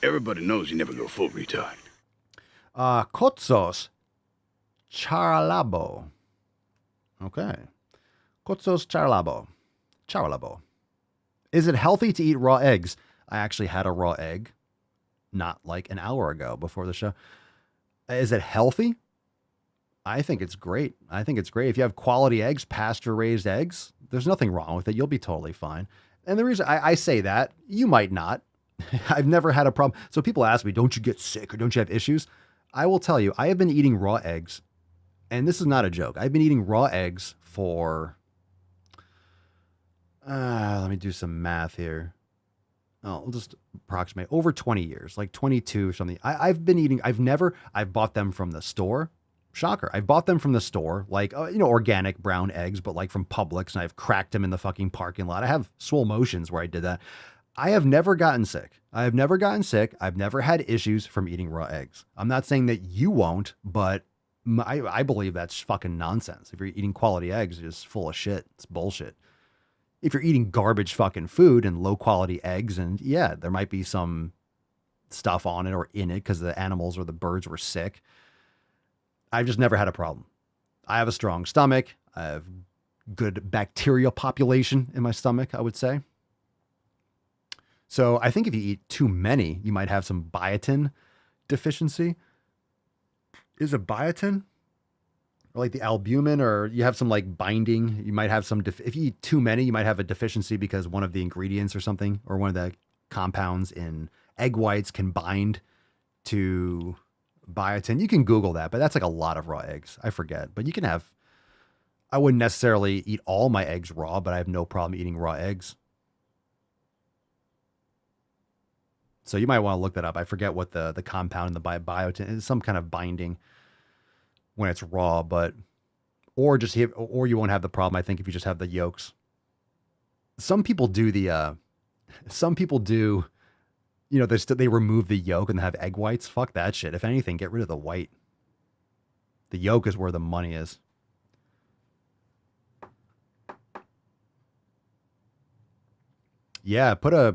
Everybody knows you never go full retard.
Kotsos Charlabo. Okay. Kotsos Charlabo. Is it healthy to eat raw eggs? I actually had a raw egg not like an hour ago before the show. Is it healthy? I think it's great. If you have quality eggs, pasture-raised eggs, there's nothing wrong with it. You'll be totally fine. And the reason I say that, you might not. I've never had a problem. So people ask me, don't you get sick or don't you have issues? I will tell you, I have been eating raw eggs, and this is not a joke. I've been eating raw eggs for, let me do some math here. I'll just approximate over 20 years, like 22 or something. I've bought them from the store. Shocker. I bought them from the store, like, organic brown eggs, but like from Publix, and I've cracked them in the fucking parking lot. I have Swole motions where I did that. I have never gotten sick. I've never had issues from eating raw eggs. I'm not saying that you won't, but I believe that's fucking nonsense. If you're eating quality eggs, it's just full of shit. It's bullshit. If you're eating garbage fucking food and low quality eggs, and yeah, there might be some stuff on it or in it because the animals or the birds were sick. I've just never had a problem. I have a strong stomach. I have good bacterial population in my stomach, I would say. So I think if you eat too many, you might have some biotin deficiency. Is it biotin? Or like the albumin, or you have some like binding. You might have some, if you eat too many, you might have a deficiency because one of the ingredients or something, or one of the compounds in egg whites can bind to biotin. You can Google that, but that's like a lot of raw eggs. I forget. But you can have, I wouldn't necessarily eat all my eggs raw, but I have no problem eating raw eggs. So you might want to look that up. I forget what the compound in the biotin is, some kind of binding when it's raw, but or you won't have the problem, I think, if you just have the yolks. Some people do they remove the yolk and have egg whites. Fuck that shit. If anything, get rid of the white. The yolk is where the money is. Yeah, put a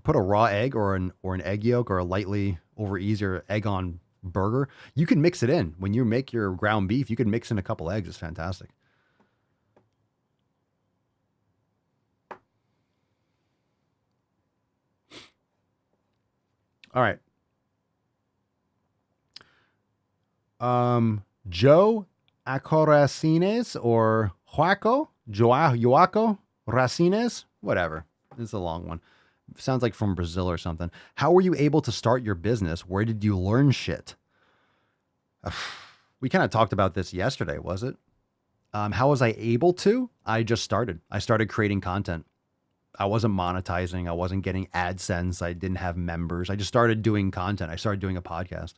raw egg or an egg yolk or a lightly over easier egg on burger. You can mix it in. When you make your ground beef, you can mix in a couple eggs. It's fantastic. All right. Joe Acoracines or Joaco Racines, whatever. It's a long one. Sounds like from Brazil or something. How were you able to start your business? Where did you learn shit? We kind of talked about this yesterday, was it? How was I able to? I just started. I started creating content. I wasn't monetizing. I wasn't getting AdSense. I didn't have members. I just started doing content. I started doing a podcast.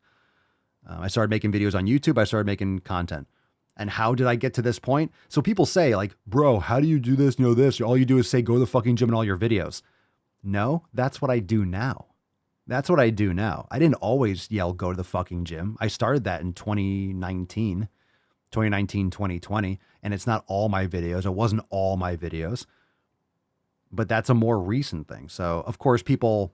I started making videos on YouTube. I started making content. And how did I get to this point? So people say like, bro, how do you do this? You know this? All you do is say, go to the fucking gym in all your videos. No, that's what I do now. That's what I do now. I didn't always yell, go to the fucking gym. I started that in 2019, 2020. And it's not all my videos. It wasn't all my videos. But that's a more recent thing. So of course, people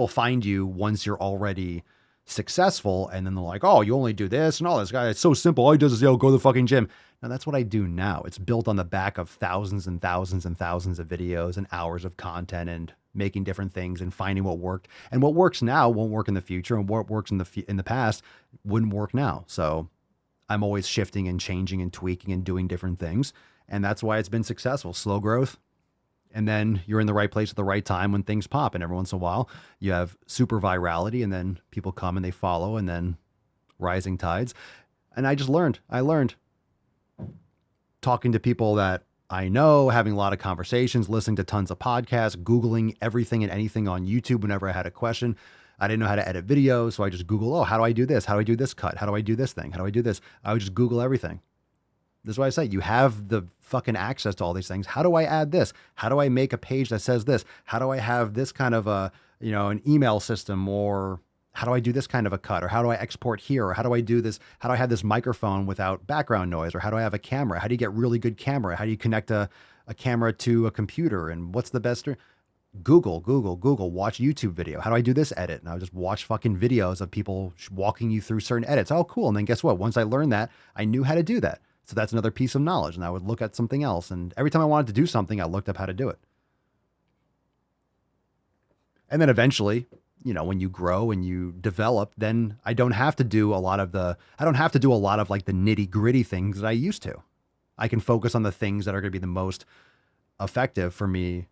find you once you're already successful, and then they're like, oh, you only do this and all this guy. It's so simple. All he does is go to the fucking gym. Now that's what I do now. It's built on the back of thousands and thousands and thousands of videos and hours of content and making different things and finding what worked. And what works now won't work in the future, and what works in the past wouldn't work now. So I'm always shifting and changing and tweaking and doing different things. And that's why it's been successful. Slow growth. And then you're in the right place at the right time when things pop. And every once in a while, you have super virality, and then people come and they follow, and then rising tides. And I just learned. I learned talking to people that I know, having a lot of conversations, listening to tons of podcasts, Googling everything and anything on YouTube whenever I had a question. I didn't know how to edit videos, so I just Google, oh, how do I do this? How do I do this cut? How do I do this thing? How do I do this? I would just Google everything. This is why I say you have the fucking access to all these things. How do I add this? How do I make a page that says this? How do I have this kind of an email system? Or how do I do this kind of a cut? Or how do I export here? Or how do I do this? How do I have this microphone without background noise? Or how do I have a camera? How do you get really good camera? How do you connect a camera to a computer? And what's the best? Google, watch YouTube video. How do I do this edit? And I'll just watch fucking videos of people walking you through certain edits. Oh, cool. And then guess what? Once I learned that, I knew how to do that. So that's another piece of knowledge. And I would look at something else. And every time I wanted to do something, I looked up how to do it. And then eventually, when you grow and you develop, then I don't have to do a lot of like the nitty gritty things that I used to. I can focus on the things that are going to be the most effective for me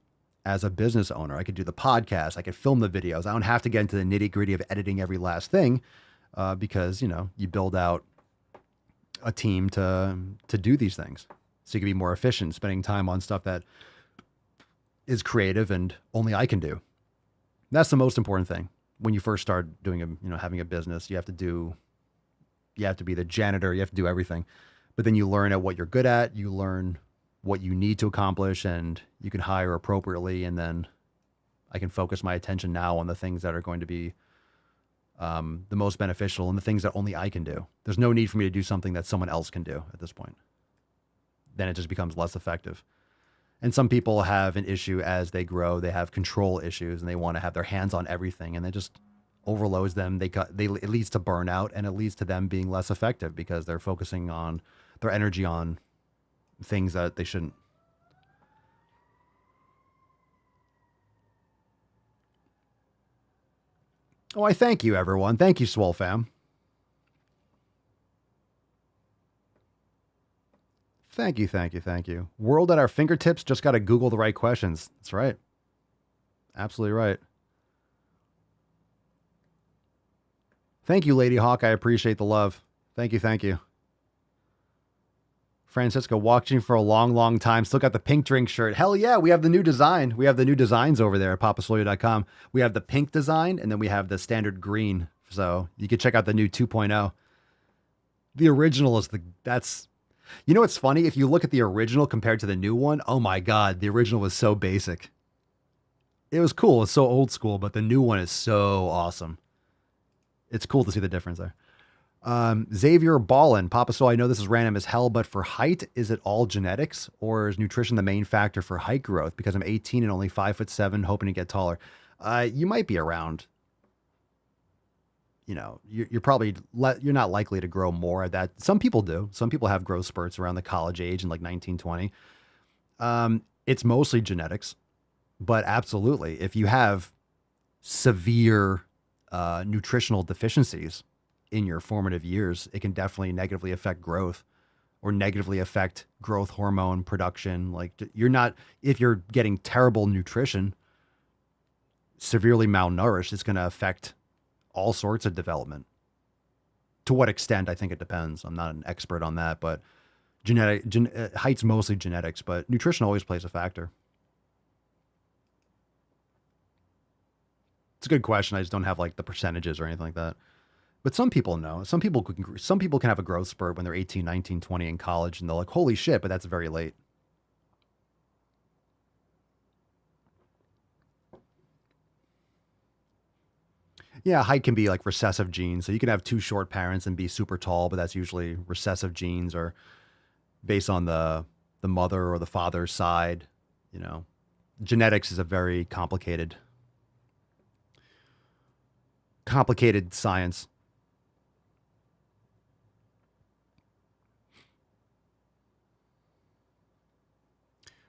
as a business owner. I could do the podcast. I could film the videos. I don't have to get into the nitty gritty of editing every last thing because, you build out a team to do these things. So you can be more efficient, spending time on stuff that is creative and only I can do. That's the most important thing. When you first start doing having a business, you have to be the janitor, you have to do everything. But then you learn at what you're good at, you learn what you need to accomplish, and you can hire appropriately. And then I can focus my attention now on the things that are going to be the most beneficial and the things that only I can do. There's no need for me to do something that someone else can do at this point. Then it just becomes less effective. And some people have an issue as they grow. They have control issues and they want to have their hands on everything, and it just overloads them. It leads to burnout, and it leads to them being less effective because they're focusing on their energy on things that they shouldn't. Oh, I thank you, everyone. Thank you, Swole fam. Thank you. World at our fingertips, just got to Google the right questions. That's right. Absolutely right. Thank you, Lady Hawk. I appreciate the love. Thank you. Thank you. Francisco, watching for a long, long time. Still got the pink drink shirt. Hell yeah, we have the new design. We have the new designs over there at papaswolio.com. We have the pink design, and then we have the standard green. So you can check out the new 2.0. The original is that's... You know what's funny? If you look at the original compared to the new one, oh my God, the original was so basic. It was cool. It's so old school, but the new one is so awesome. It's cool to see the difference there. Xavier Ballin, Papa Soul, I know this is random as hell, but for height, is it all genetics or is nutrition the main factor for height growth? Because I'm 18 and only 5'7", hoping to get taller. You might be around, you know, you're probably, you're not likely to grow more at that. Some people do. Some people have growth spurts around the college age in like 19, 20. It's mostly genetics, but absolutely. If you have severe nutritional deficiencies in your formative years, it can definitely negatively affect growth or negatively affect growth hormone production. Like if you're getting terrible nutrition, severely malnourished, it's going to affect all sorts of development. To what extent, I think it depends. I'm not an expert on that, but height's mostly genetics, but nutrition always plays a factor. It's a good question. I just don't have like the percentages or anything like that. But some people know. Some people can have a growth spurt when they're 18, 19, 20 in college, and they're like, holy shit, but that's very late. Yeah, height can be like recessive genes. So you can have two short parents and be super tall, but that's usually recessive genes or based on the mother or the father's side. You know, genetics is a very complicated science.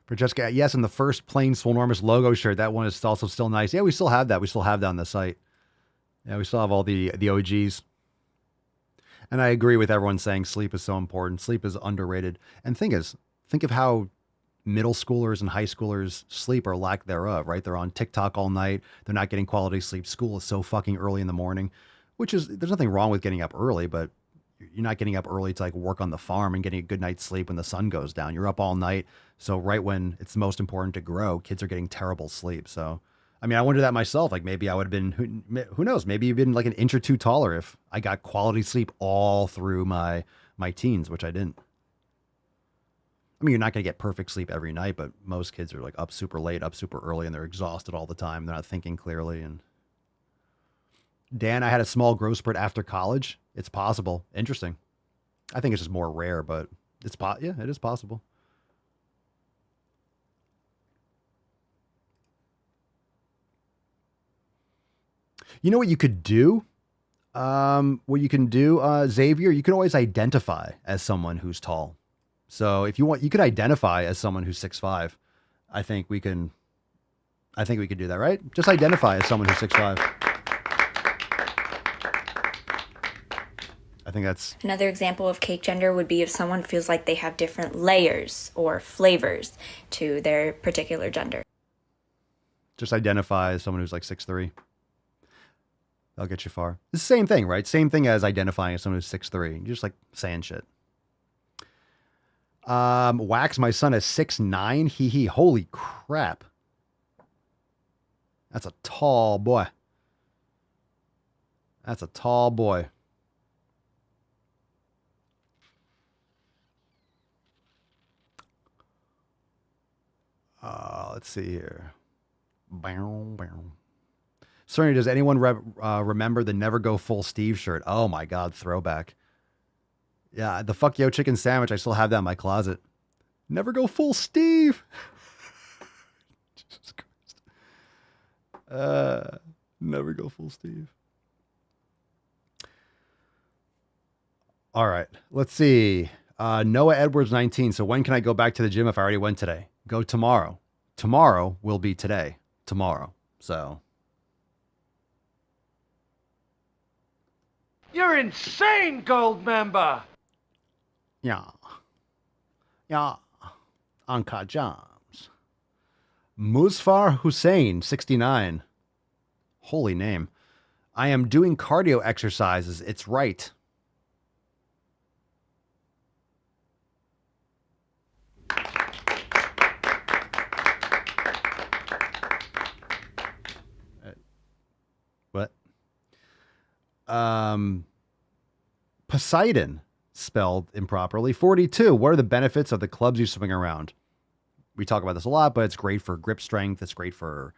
For Jessica, yes, and the first plain Swolenormous logo shirt, that one is also still nice. Yeah, we still have that. We still have that on the site. Yeah, we still have all the OGs. And I agree with everyone saying sleep is so important. Sleep is underrated. And think of how middle schoolers and high schoolers sleep or lack thereof, right? They're on TikTok all night. They're not getting quality sleep. School is so fucking early in the morning, there's nothing wrong with getting up early, but you're not getting up early to like work on the farm and getting a good night's sleep when the sun goes down. You're up all night. So right when it's most important to grow, kids are getting terrible sleep. So, I mean, I wonder that myself. Like maybe I would have been, who knows? Maybe you've been like an inch or two taller if I got quality sleep all through my teens, which I didn't. I mean, you're not going to get perfect sleep every night, but most kids are like up super late, up super early, and they're exhausted all the time. They're not thinking clearly. And Dan, I had a small growth spurt after college. It's possible. Interesting. I think it's just more rare, but yeah, it is possible. You know what you could do? Xavier, you can always identify as someone who's tall. So if you want, you could identify as someone who's 6'5". I think we could do that, right? Just identify as someone who's 6'5". I think that's...
Another example of cake gender would be if someone feels like they have different layers or flavors to their particular gender.
Just identify as someone who's like 6'3". That'll get you far. It's the same thing, right? Same thing as identifying as someone who's 6'3". You're just like saying shit. Wax, my son is 6'9". Hee hee. Holy crap. That's a tall boy. That's a tall boy. Let's see here. Bow, bow. Certainly, does anyone remember the Never Go Full Steve shirt? Oh my God, throwback. Yeah, the Fuck Yo Chicken Sandwich, I still have that in my closet. Never Go Full Steve. Jesus Christ. Never Go Full Steve. All right, let's see. Noah Edwards, 19. So when can I go back to the gym if I already went today? Go tomorrow. Tomorrow will be today. Tomorrow. So...
You're insane, gold member!
Yeah. Uncut Jams. Musfar Hussein, 69. Holy name. I am doing cardio exercises. It's right. What? Poseidon, spelled improperly. 42. What are the benefits of the clubs you swing around? We talk about this a lot, but it's great for grip strength. It's great for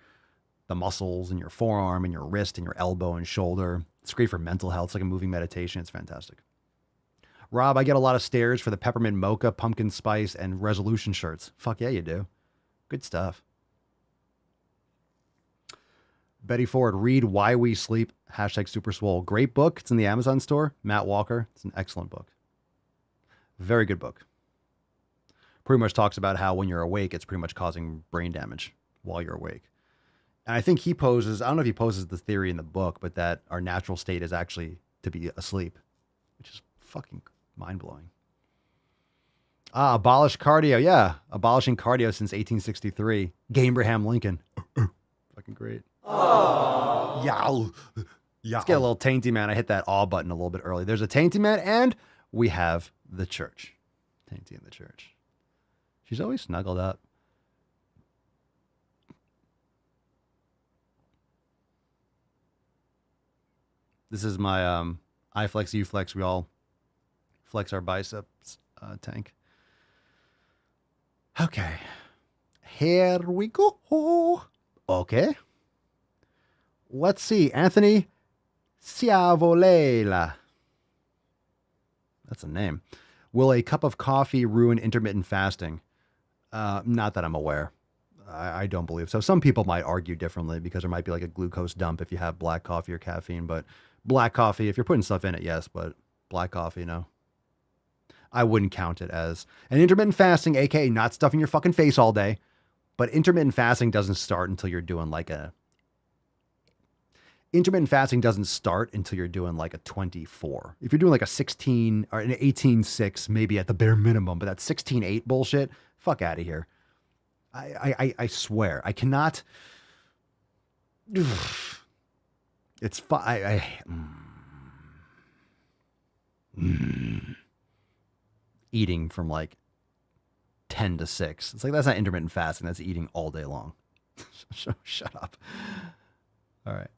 the muscles in your forearm and your wrist and your elbow and shoulder. It's great for mental health. It's like a moving meditation. It's fantastic. Rob, I get a lot of stares for the peppermint mocha, pumpkin spice, and resolution shirts. Fuck yeah, you do. Good stuff. Betty Ford, read Why We Sleep, hashtag Super Swole. Great book. It's in the Amazon store. Matt Walker. It's an excellent book. Very good book. Pretty much talks about how when you're awake, it's pretty much causing brain damage while you're awake. And I think he poses, I don't know if he poses the theory in the book, but that our natural state is actually to be asleep, which is fucking mind-blowing. Abolish cardio. Yeah, abolishing cardio since 1863. Abraham Lincoln. Fucking great.
Oh.
Yow. Let's get a little tainty man. I hit that aw button a little bit early. There's a tainty man, and we have the church. Tainty in the church. She's always snuggled up. This is my I flex, you flex. We all flex our biceps tank. Okay. Here we go. Okay. Let's see. Anthony Ciavolela. That's a name. Will a cup of coffee ruin intermittent fasting? Not that I'm aware. I don't believe so. Some people might argue differently because there might be like a glucose dump if you have black coffee or caffeine, but black coffee, if you're putting stuff in it, yes, but black coffee, no. I wouldn't count it as an intermittent fasting, aka not stuffing your fucking face all day, but intermittent fasting doesn't start until you're doing like a intermittent fasting doesn't start until you're doing like a 24. If you're doing like a 16 or an 18-6, maybe at the bare minimum, but that 16-8 bullshit, fuck out of here. I swear, I cannot. It's fine. Eating from like 10 to 6. It's like, that's not intermittent fasting. That's eating all day long. Shut up. All right.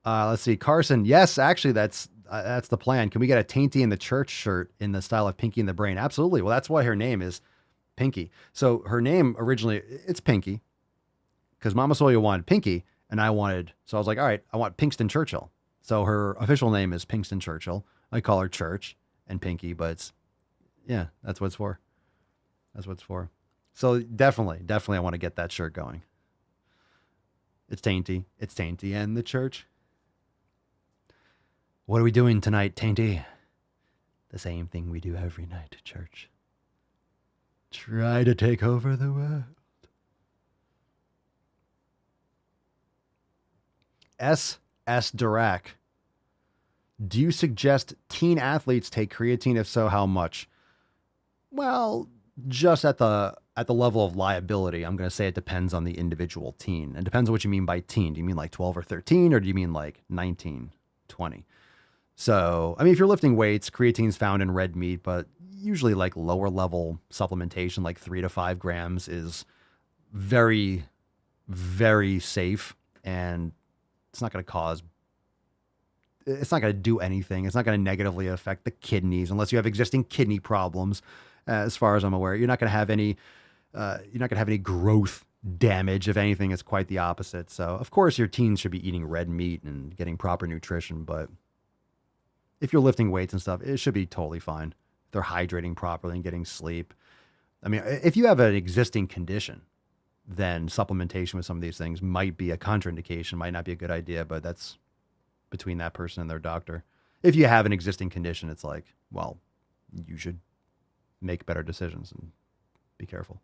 Let's see. Carson. Yes, actually, that's the plan. Can we get a Tainty in the Church shirt in the style of Pinky in the Brain? Absolutely. Well, that's why her name is Pinky. So her name originally, it's Pinky because Mama Swolio wanted Pinky and I wanted, so I was like, all right, I want Pinkston Churchill. So her official name is Pinkston Churchill. I call her Church and Pinky, but it's, yeah, that's what it's for. That's what it's for. So definitely I want to get that shirt going. It's Tainty and the Church. What are we doing tonight, Tainty? The same thing we do every night, Church. Try to take over the world. S. Dirac. Do you suggest teen athletes take creatine? If so, how much? Well, just at the level of liability. I'm going to say it depends on the individual teen. It depends on what you mean by teen. Do you mean like 12 or 13, or do you mean like 19, 20? So, I mean, if you're lifting weights, creatine is found in red meat, but usually like lower level supplementation, like 3 to 5 grams is very, very safe. And it's not going to do anything. It's not going to negatively affect the kidneys unless you have existing kidney problems. As far as I'm aware, you're not going to have any growth damage. If anything, it's quite the opposite. So of course your teens should be eating red meat and getting proper nutrition. But if you're lifting weights and stuff, it should be totally fine. If they're hydrating properly and getting sleep. I mean, if you have an existing condition, then supplementation with some of these things might be a contraindication, might not be a good idea, but that's between that person and their doctor. If you have an existing condition, it's like, well, you should make better decisions and be careful.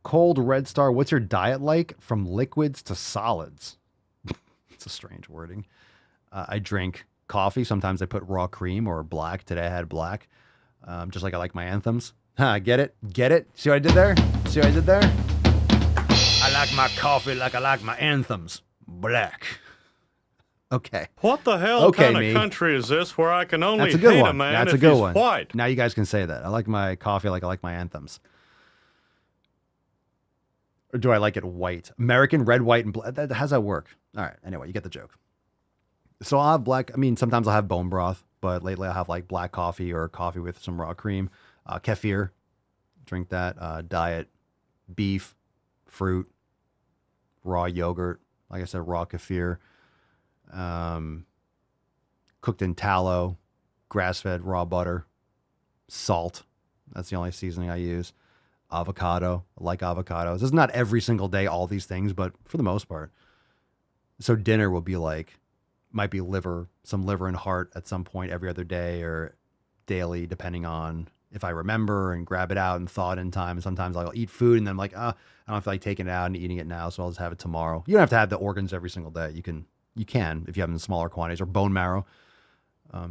Cold Red Star, what's your diet like from liquids to solids? It's a strange wording. I drink coffee. Sometimes I put raw cream or black. Today I had black. Just like I like my anthems. Get it? See what I did there? like my coffee like I like my anthems. Black. Okay.
What the hell kind of country is this where I can only
That's a good
hate
one.
a man
That's
if
a good
he's
one.
white?
Now you guys can say that. I like my coffee like I like my anthems. Or do I like it white? American, red, white, and black. How's that work? All right. Anyway, you get the joke. So I'll have black. I mean, sometimes I'll have bone broth, but lately I'll have like black coffee or coffee with some raw cream. Kefir. Drink that. Diet. Beef. Fruit. Raw yogurt. Like I said, raw kefir. Cooked in tallow. Grass-fed raw butter. Salt. That's the only seasoning I use. Avocado. I like avocados. It's not every single day, all these things, but for the most part. So dinner will be like, might be liver, some liver and heart at some point every other day or daily, depending on if I remember and grab it out and thaw it in time. And sometimes I'll eat food and then I'm like, I don't feel like taking it out and eating it now, so I'll just have it tomorrow. You don't have to have the organs every single day. You can if you have them in smaller quantities, or bone marrow.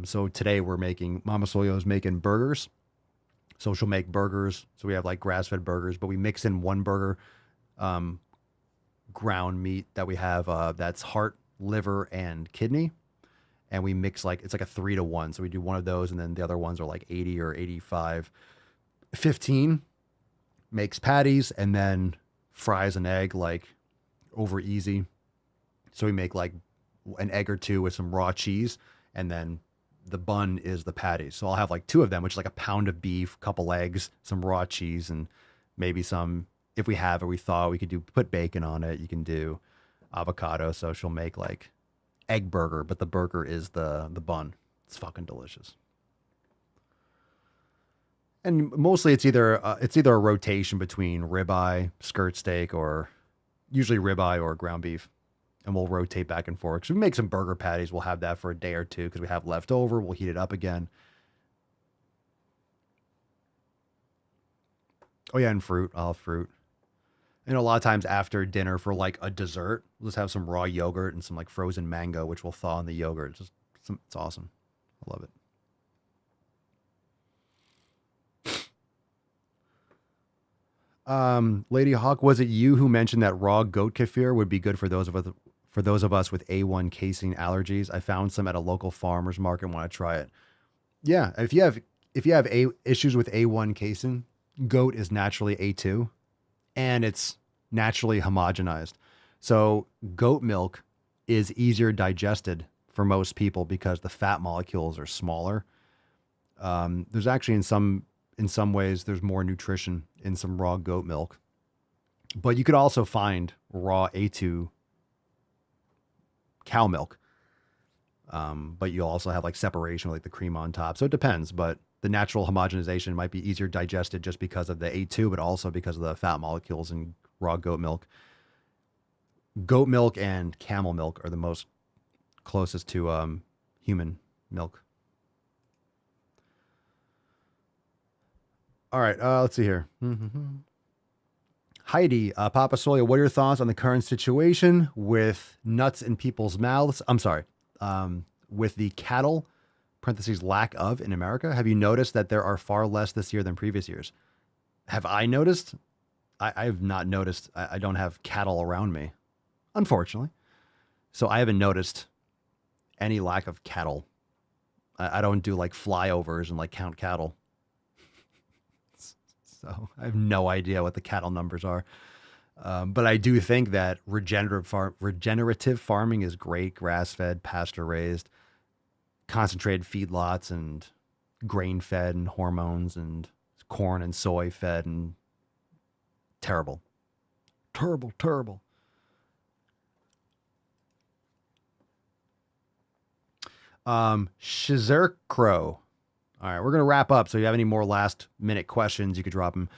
So today Mama Swolio is making burgers. So she'll make burgers. So we have like grass-fed burgers, but we mix in one burger, ground meat that we have that's heart, liver, and kidney. And we mix it's like a 3-to-1. So we do one of those, and then the other ones are like 80 or 85. 15 makes patties, and then fries an egg like over easy. So we make like an egg or two with some raw cheese, and then the bun is the patties. So I'll have like 2 of them, which is like a pound of beef, couple eggs, some raw cheese, and maybe some, if we have it, we thought we could put bacon on it. You can do avocado. So she'll make like egg burger, but the burger is the bun. It's fucking delicious. And mostly it's either a rotation between ribeye, skirt steak, or usually ribeye or ground beef. And we'll rotate back and forth. So we make some burger patties. We'll have that for a day or two because we have leftover. We'll heat it up again. Oh yeah, and fruit. I'll have fruit. And a lot of times after dinner for like a dessert, we'll just have some raw yogurt and some like frozen mango, which we'll thaw in the yogurt. It's awesome. I love it. Lady Hawk, was it you who mentioned that raw goat kefir would be good for those of us with A1 casein allergies? I found some at a local farmer's market and want to try it. Yeah, if you have issues with A1 casein, goat is naturally A2, and it's naturally homogenized. So goat milk is easier digested for most people because the fat molecules are smaller. There's actually in some ways there's more nutrition in some raw goat milk, but you could also find raw A2 cow milk. But you also have like separation with like the cream on top. So it depends, but the natural homogenization might be easier digested just because of the A2, but also because of the fat molecules in raw goat milk. Goat milk and camel milk are the most closest to human milk. All right, let's see here. Heidi, Papa Swolio, what are your thoughts on the current situation with nuts in people's mouths? I'm sorry, with the cattle, parentheses, lack of in America. Have you noticed that there are far less this year than previous years? Have I noticed? I have not noticed. I don't have cattle around me, unfortunately. So I haven't noticed any lack of cattle. I don't do like flyovers and like count cattle. So I have no idea what the cattle numbers are. But I do think that regenerative farming is great. Grass-fed, pasture-raised, concentrated feedlots, and grain-fed, and hormones, and corn and soy-fed, and terrible. Terrible. Shizercrow. All right, we're going to wrap up. So if you have any more last minute questions, you could drop them.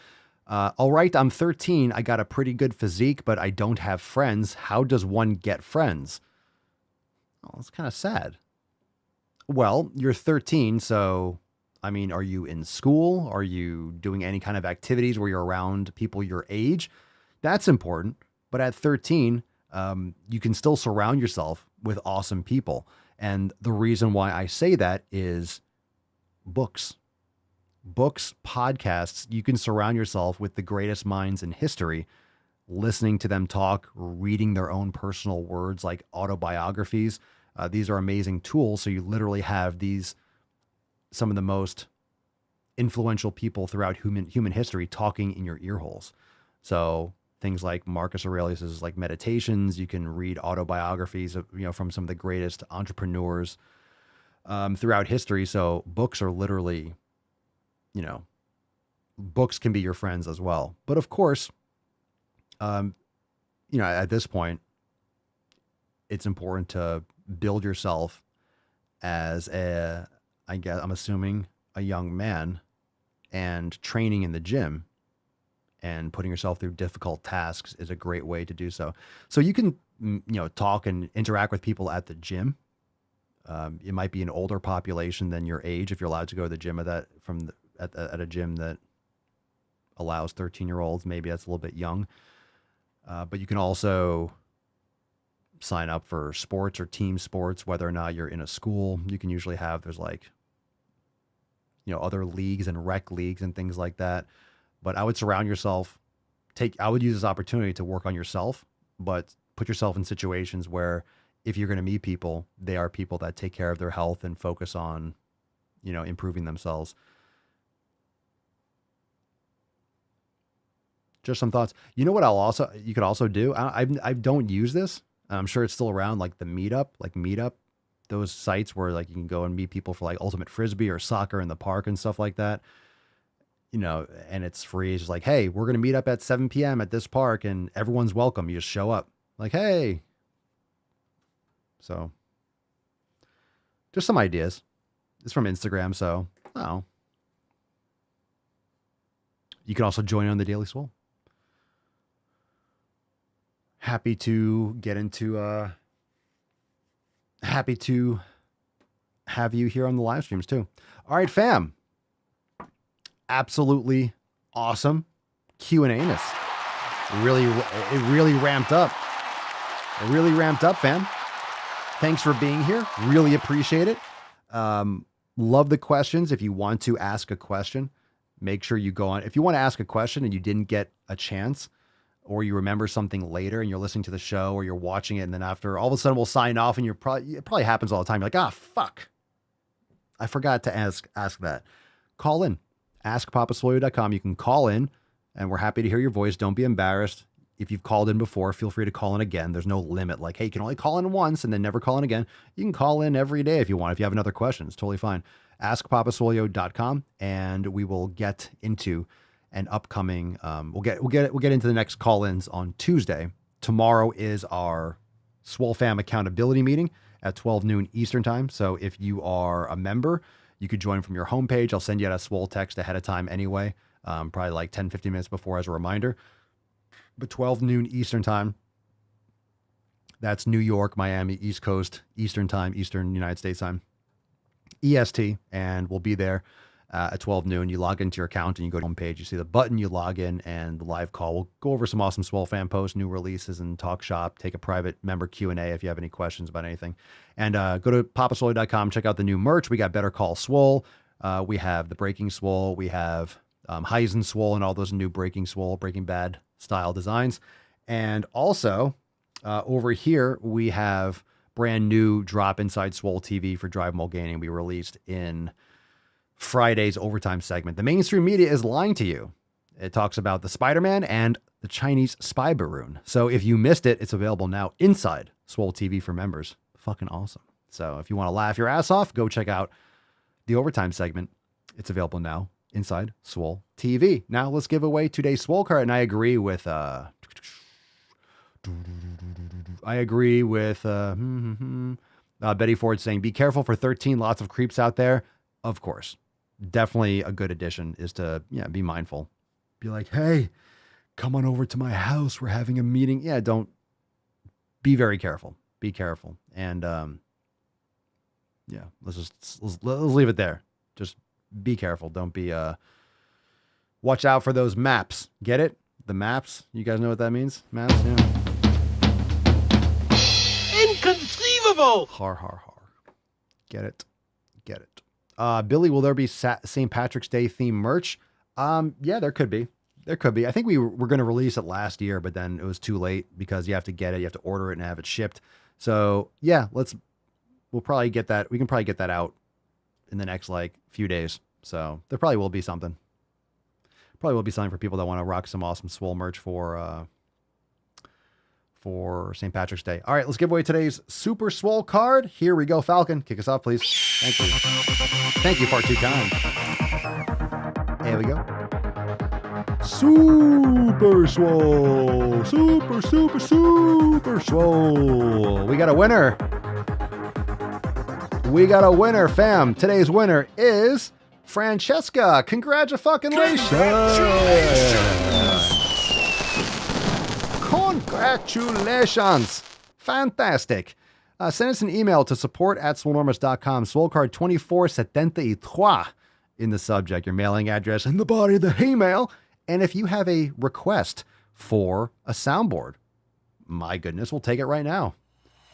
All right, I'm 13. I got a pretty good physique, but I don't have friends. How does one get friends? Oh, it's kind of sad. Well, you're 13, so, I mean, are you in school? Are you doing any kind of activities where you're around people your age? That's important. But at 13, you can still surround yourself with awesome people. And the reason why I say that is books, podcasts. You can surround yourself with the greatest minds in history listening to them talk, reading their own personal words like autobiographies. These are amazing tools. So you literally have some of the most influential people throughout human history talking in your ear holes. So things like Marcus Aurelius's like Meditations, you can read autobiographies of, from some of the greatest entrepreneurs throughout history. So books are literally, books can be your friends as well. But of course, at this point, it's important to build yourself as I'm assuming a young man, and training in the gym and putting yourself through difficult tasks is a great way to do so. So you can, talk and interact with people at the gym. It might be an older population than your age if you're allowed to go to the gym at a gym that allows 13-year-olds. Maybe that's a little bit young. But you can also sign up for sports or team sports, whether or not you're in a school. You can usually there's other leagues and rec leagues and things like that. But I would surround yourself. I would use this opportunity to work on yourself, but put yourself in situations where if you're going to meet people, they are people that take care of their health and focus on, improving themselves. Just some thoughts. You know what you could also do? I don't use this. I'm sure it's still around, like the Meetup, those sites where like you can go and meet people for like ultimate frisbee or soccer in the park and stuff like that. And it's free. It's just like, hey, we're going to meet up at 7 p.m. at this park and everyone's welcome. You just show up like, hey. So just some ideas. It's from Instagram. So, you can also join on the Daily Swole. Happy to have you here on the live streams too. All right, fam. Absolutely awesome Q&A-ness. It really ramped up. It really ramped up, fam. Thanks for being here. Really appreciate it. Love the questions. If you want to ask a question, make sure you go on. If you want to ask a question and you didn't get a chance, or you remember something later and you're listening to the show or you're watching it, and then after all of a sudden we'll sign off and it probably happens all the time. You're like, fuck. I forgot to ask that. Call in. AskPapaSwolio.com. You can call in and we're happy to hear your voice. Don't be embarrassed. If you've called in before, feel free to call in again. There's no limit. Like, hey, you can only call in once and then never call in again. You can call in every day if you want. If you have another question, it's totally fine. AskPapaSwolio.com, and we will get into an upcoming. We'll get into the next call-ins on Tuesday. Tomorrow is our Swole Fam accountability meeting at 12 noon Eastern time. So if you are a member, you could join from your homepage. I'll send you out a Swole text ahead of time anyway, probably like 10, 15 minutes before as a reminder. But 12 noon Eastern time. That's New York, Miami, East Coast, Eastern time, Eastern United States time, EST, and we'll be there at 12 noon. You log into your account and you go to the homepage. You see the button, you log in, and the live call. We'll go over some awesome Swole Fan posts, new releases, and talk shop. Take a private member Q&A if you have any questions about anything. And go to papaswolio.com. Check out the new merch. We got Better Call Swole. We have the Breaking Swole. We have Heisen Swole and all those new Breaking Swole, Breaking Bad style designs. And also over here, we have brand new drop inside Swole TV for Drive Mulgaining. We released in Friday's overtime segment. The mainstream media is lying to you. It talks about the Spider-Man and the Chinese spy balloon. So if you missed it, it's available now inside Swole TV for members. Fucking awesome. So if you want to laugh your ass off, go check out the overtime segment. It's available now inside Swole TV. Now let's give away today's Swole card. And I agree with Betty Ford saying, be careful for 13, lots of creeps out there. Of course. Definitely a good addition is to, be mindful. Be like, hey, come on over to my house. We're having a meeting. Yeah, don't. Be very careful. Be careful. And let's leave it there. Just be careful. Don't be watch out for those maps. Get it? The maps. You guys know what that means? Maps, yeah.
Inconceivable!
Har, har, har. Get it? Get it. Billy, will there be St. Patrick's Day theme merch? Yeah, there could be. There could be. I think we were going to release it last year, but then it was too late because you have to get it, you have to order it and have it shipped. So yeah, we'll probably get that. We can probably get that out in the next like few days. So there probably will be something. Probably will be something for people that want to rock some awesome Swole merch for St. Patrick's Day. All right, let's give away today's Super Swole card. Here we go. Falcon, kick us off, please. Thank you. Thank you, far too kind. Here we go. Super Swole. Super Swole. We got a winner. We got a winner, fam. Today's winner is Francesca. Congratulations. Congratulations. Fantastic. Send us an email to support@swolenormous.com. Swole card 2473 in the subject, your mailing address in the body of the email. And if you have a request for a soundboard, my goodness, we'll take it right now.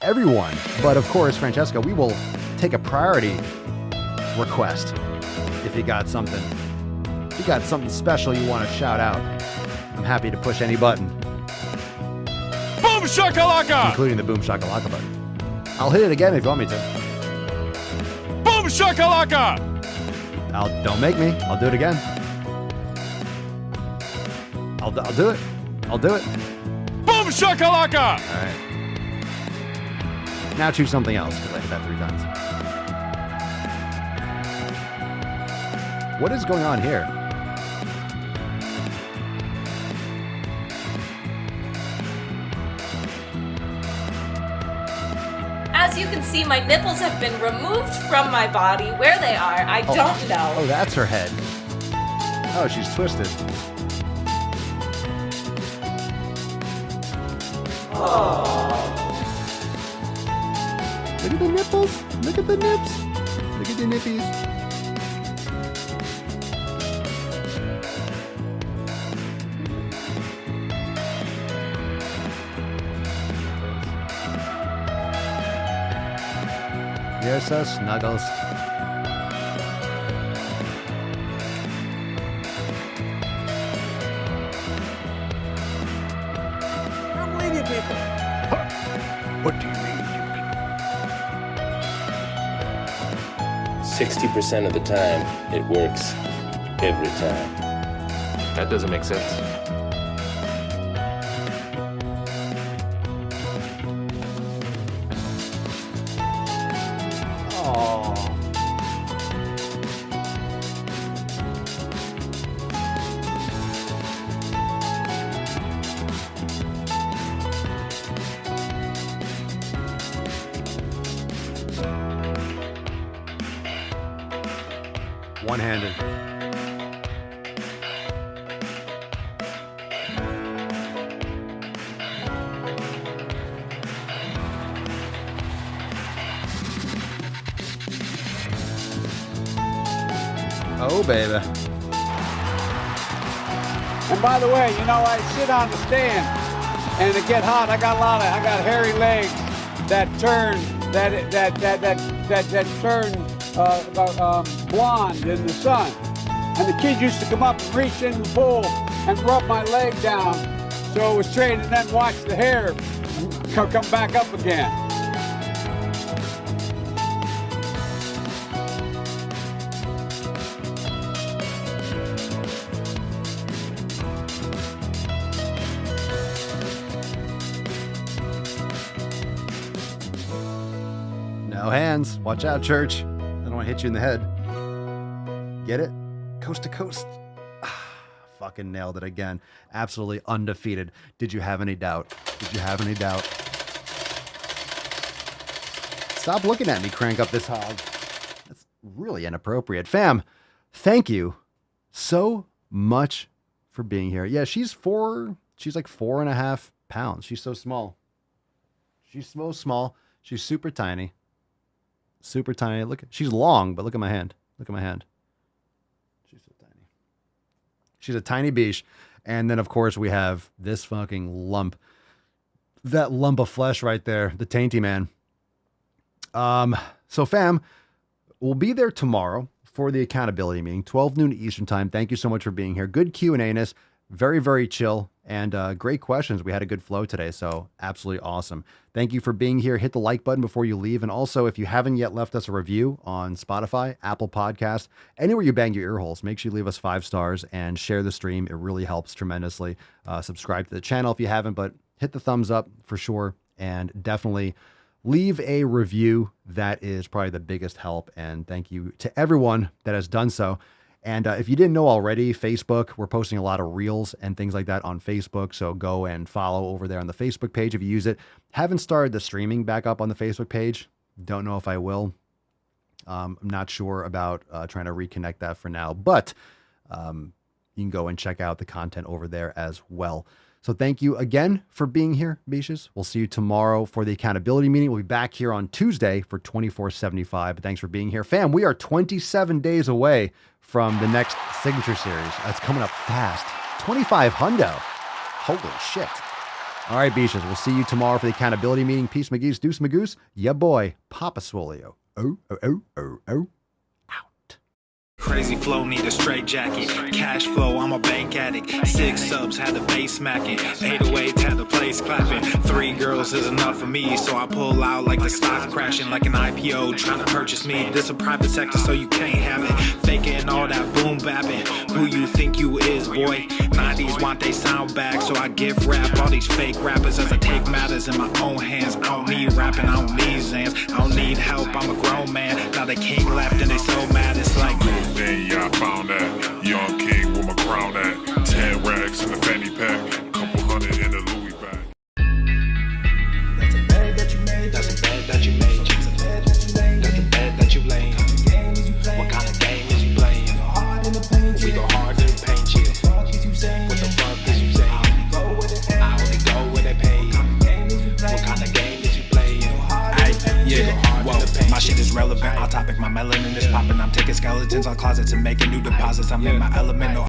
Everyone. But of course, Francesca, we will take a priority request if you got something. If you got something special you want to shout out, I'm happy to push any button.
Boom shakalaka!
Including the boom shakalaka button. I'll hit it again if you want me to.
Boom shakalaka!
Don't make me. I'll do it again. I'll do it. I'll do it.
Boom shakalaka!
All right. Now choose something else because I hit that 3 times. What is going on here?
As you can see, my nipples have been removed from my body. Where they are, I don't know.
Oh, that's her head. Oh, she's twisted. Look at the nipples. Look at the nips. Look at the nippies. You're so snuggles.
I'm waiting, people.
What do you mean?
60% of the time, it works every time.
That doesn't make sense.
One-handed. Oh, baby.
And by the way, you know, I sit on the stand and it get hot. I got hairy legs that turn blonde in the sun. And the kids used to come up and reach in the pool and rub my leg down so it was straight, and then watch the hair come back up again.
No hands. Watch out, church. I don't want to hit you in the head. Get it? Coast to coast. Fucking nailed it again. Absolutely undefeated. Did you have any doubt? Did you have any doubt? Stop looking at me crank up this hog. That's really inappropriate. Fam, thank you so much for being here. Yeah, she's like 4.5 pounds. She's so small. She's so small. She's super tiny. Super tiny. Look, she's long, but look at my hand. Look at my hand. She's so tiny. She's a tiny beach. And then, of course, we have this fucking lump. That lump of flesh right there. The tainty man. So, fam, we'll be there tomorrow for the accountability meeting, 12 noon Eastern time. Thank you so much for being here. Good Q&A-ness. Very, very chill and great questions. We had a good flow today, so absolutely awesome. Thank you for being here. Hit the like button before you leave. And also, if you haven't yet left us a review on Spotify, Apple Podcasts, anywhere you bang your ear holes, make sure you leave us 5 stars and share the stream. It really helps tremendously. Subscribe to the channel if you haven't, but hit the thumbs up for sure. And definitely leave a review. That is probably the biggest help. And thank you to everyone that has done so. And if you didn't know already, Facebook, we're posting a lot of reels and things like that on Facebook. So go and follow over there on the Facebook page if you use it. Haven't started the streaming back up on the Facebook page. Don't know if I will. I'm not sure about trying to reconnect that for now. But you can go and check out the content over there as well. So thank you again for being here, Beaches. We'll see you tomorrow for the accountability meeting. We'll be back here on Tuesday for 2475. But thanks for being here. Fam, we are 27 days away from the next signature series. That's coming up fast. 25 hundo. Holy shit. All right, Beaches. We'll see you tomorrow for the accountability meeting. Peace, McGee's, Deuce, Magoose. Yeah, boy. Papa Swolio. Oh, oh, oh, oh, oh.
Crazy flow, need a straight jacket. Cash flow, I'm a bank addict. 6 subs, had the bass smacking. 808s, had the place clapping. 3 girls is enough for me, so I pull out like the stock crashing. Like an IPO, trying to purchase me. This a private sector, so you can't have it. Faking all that boom bapping. Who you think you is, boy? 90s want they sound back, so I give rap all these fake rappers as I take matters in my own hands. I don't need rapping, I don't need Zans. I don't need help, I'm a grown man. Now they king left and they so mad, it's like
Then yeah, I found that young king with my crown at 10 racks in the fanny pack, couple hundred in the Louis bag.
That's a bed that you made. That's a bed that you made. That's a bed that you laid. That's a bed that you laid. What kind of game is you playing? We go hard in the paint you. What the fuck is you saying? I only go where they pay. What kind of game is you playing? Yeah, whoa, my shit is relevant. On topic, my melanin is popping. I'm taking skeletons on closets and making new deposits. I'm in my element. No